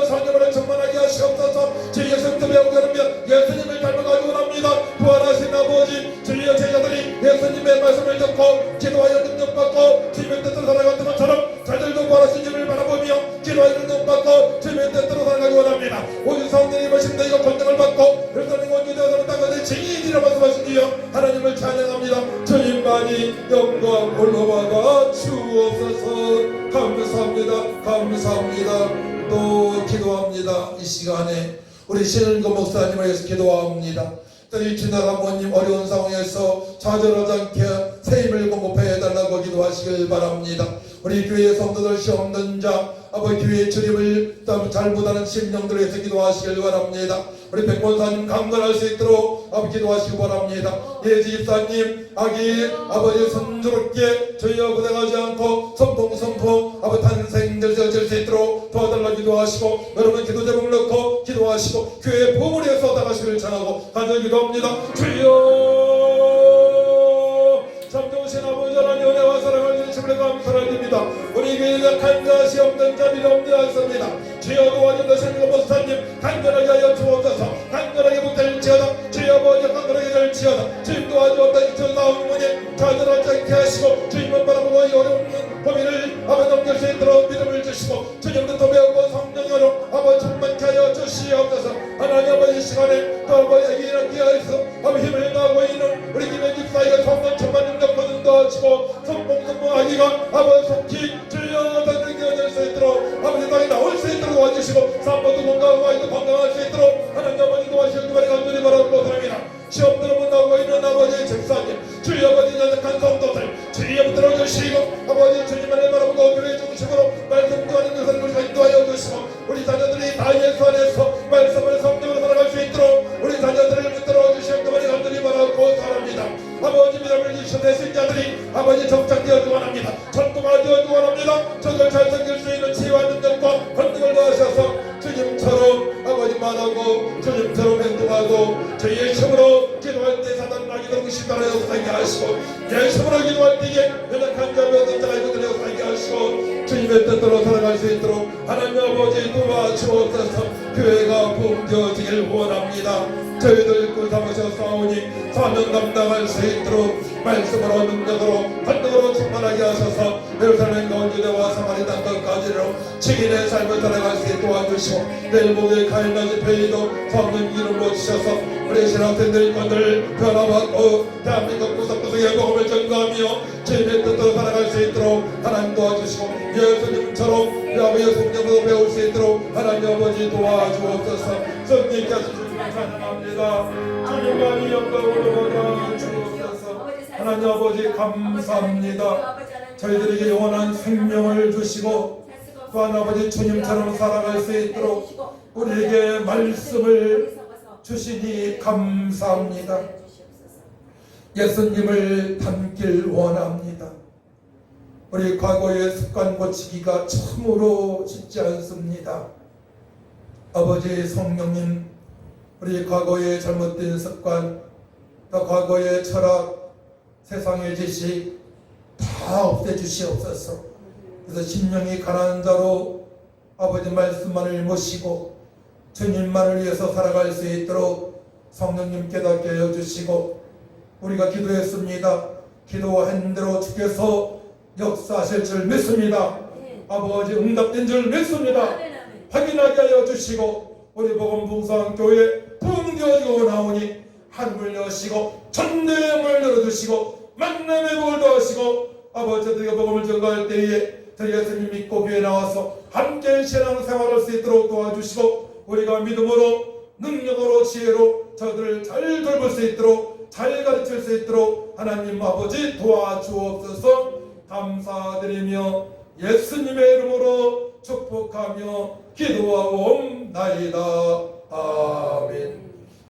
성령으로 충만하게 하시옵소서. 주 예수님도 배우게 합니다. 예수님을 닮아가기 원합니다. 부활하신 아버지, 주의 제자들이 예수님의 말씀을 듣고 기도하여 능력받고 주님의 뜻대로 살아갔던 것처럼 자들도 부활하신 주님을 바라보며 기도하여 능력받고 주님의 뜻대로 살아가기 원합니다. 오직 성령의 말씀도 이거 권능을 받고 그리스도의 원주되어서는 땅까지 증인이라 말씀하신 주여, 하나님을 찬양합니다. 주님만이 영광 올라받아 주옵소서. 감사합니다. 또 기도합니다. 이 시간에 우리 신은거 목사님을 위해서 기도합니다. 이 지나가모님 어려운 상황에서 좌절하지 않게 새 힘을 공급해 달라고 기도하시길 바랍니다. 우리 교회 성도들 시험 없는 자, 아버지 교회의 주님을 잘 못하는 심령들을 위해서 기도하시길 바랍니다. 우리 백본사님 강건할 수 있도록 아버지 기도하시기 바랍니다. 예지 집사님 아기 아버지 순조롭게 저희와 고생하지 않고 선풍 아버지 탄생들 되어질 수 있도록 도와달라 기도하시고 여러분 기도 제목을 넣고 기도하시고 교회 보물에 위해서 나가시기를 전하고 간절히 기도합니다. 주여, 참 좋으신 아버지 하나님 은혜와 사랑을 주시므로 감사드립니다. 우리 교회가 간자시 없는 자 믿음이 않습니다. 주여 도와주시는 목사님 간절하게 하여 주옵소서. 간절하게 못될지어다. 주여 아버지 간절하게 될지어다. 주님 도와주옵소서. 어머니 좌절하지 않게 하시고 주님을 바라보고 어려운 고민을 아버지 넘길 수 있도록 믿음을 주시고 주님부터 배우고 성령으로 아버지 충만케 하여 주시옵소서. 하나님 아버지 시간에 또 아버지 기하여서 아버지 힘을 다하고 있는 우리 김해 집사이가 성령 천만 능력 거둔 도와주시고 성공하기가 아버지 속히 주여 다른 교회될 수 있도록 아버지 땅에 나올 수 있도록 도와주시고 산모도 건강하고 건강할 수 있도록 하나님 아버지 도와주시고 그만이 간절히 바라고 사랑이나 시험 들어못 나오고 있는 아버지 집사님 주여 아버지 연약한 성도들 주여 들어주시고 아버지 주님만을 바라보고 교회 중심으로 말씀 구하는 것을 우리가 인도하여 주시고 우리 자녀들이 다 예수 안에서 말씀을 성령으로 살아갈 수 있도록 우리 자녀들을 붙들어 주시고 그만이 간절히 바라고 사랑합니다. 아버지 믿음을 주신 내 신자들이 아버지 정착되어주기 원합니다. 전도하되어주기 원합니다. 저들 잘 섬길 수 있는 지혜와 능력과 권능을 더하셔서 주님처럼 아버지 말하고 주님처럼 행동하고 주의 이름으로 기도할 때 사단은 아기도 의심하여 살게 하시고 예수로 기도할 때에 연약한 자며 어떤 자가 이것들을 살게 하시고 주님의 뜻대로 살아갈 수 있도록 하나님 아버지 도와주옵소서. 교회가 부흥되어지길 원합니다. 저희들 꿀 삼으셔 싸우니 사명 감당할 수 있도록 말씀으로 능력으로 권능으로 충만하게 하셔서 예루살렘과 온 유대와 사마리 땅 끝까지로 증인의 삶을 살아갈 수 있게 도와주시고 내일 목요일 가일날 집회에도 성령 이름으로 주셔서 우리 신학생들 것들 변화받고 대한민국 구석구석의 복음을 전가하며 주님의 뜻대로 살아갈 수 있도록 하나님 도와주시고 예수님처럼 아버지의 성령으로 배울 수 있도록 하나님 아버지 도와주옵소서. 성령께서 주님을 찬양합니다. 주님만이 영광으로 받아 주옵소서. 하나님 아버지 감사합니다. 저희들에게 영원한 생명을 주시고 또한 아버지 주님처럼 살아갈 수 있도록 우리에게 말씀을 주시니 감사합니다. 예수님을 닮길 원합니다. 우리 과거의 습관 고치기가 참으로 쉽지 않습니다. 아버지 성령님, 우리 과거의 잘못된 습관, 또 과거의 철학, 세상의 지식 다 없애주시옵소서. 그래서 심령이 가난한 자로 아버지 말씀만을 모시고 주님만을 위해서 살아갈 수 있도록 성령님 깨닫게 해주시고 우리가 기도했습니다. 기도한 대로 주께서 역사하실 줄 믿습니다. 아버지 응답된 줄 믿습니다. 확인하게 하여 주시고 우리 복음붕성교회 부흥되어지고 나오니 하늘을 여시고 천대문을 열어주시고 만남의 복을 더하시고 아버지 저희가 복음을 전가할 때에 저희 예수님 믿고 교회에 나와서 함께 신앙생활할 수 있도록 도와주시고 우리가 믿음으로 능력으로 지혜로 저들을 잘 돌볼 수 있도록 잘 가르칠 수 있도록 하나님 아버지 도와주옵소서. 감사드리며 예수님의 이름으로 축복하며 기도하옵나이다. 아멘.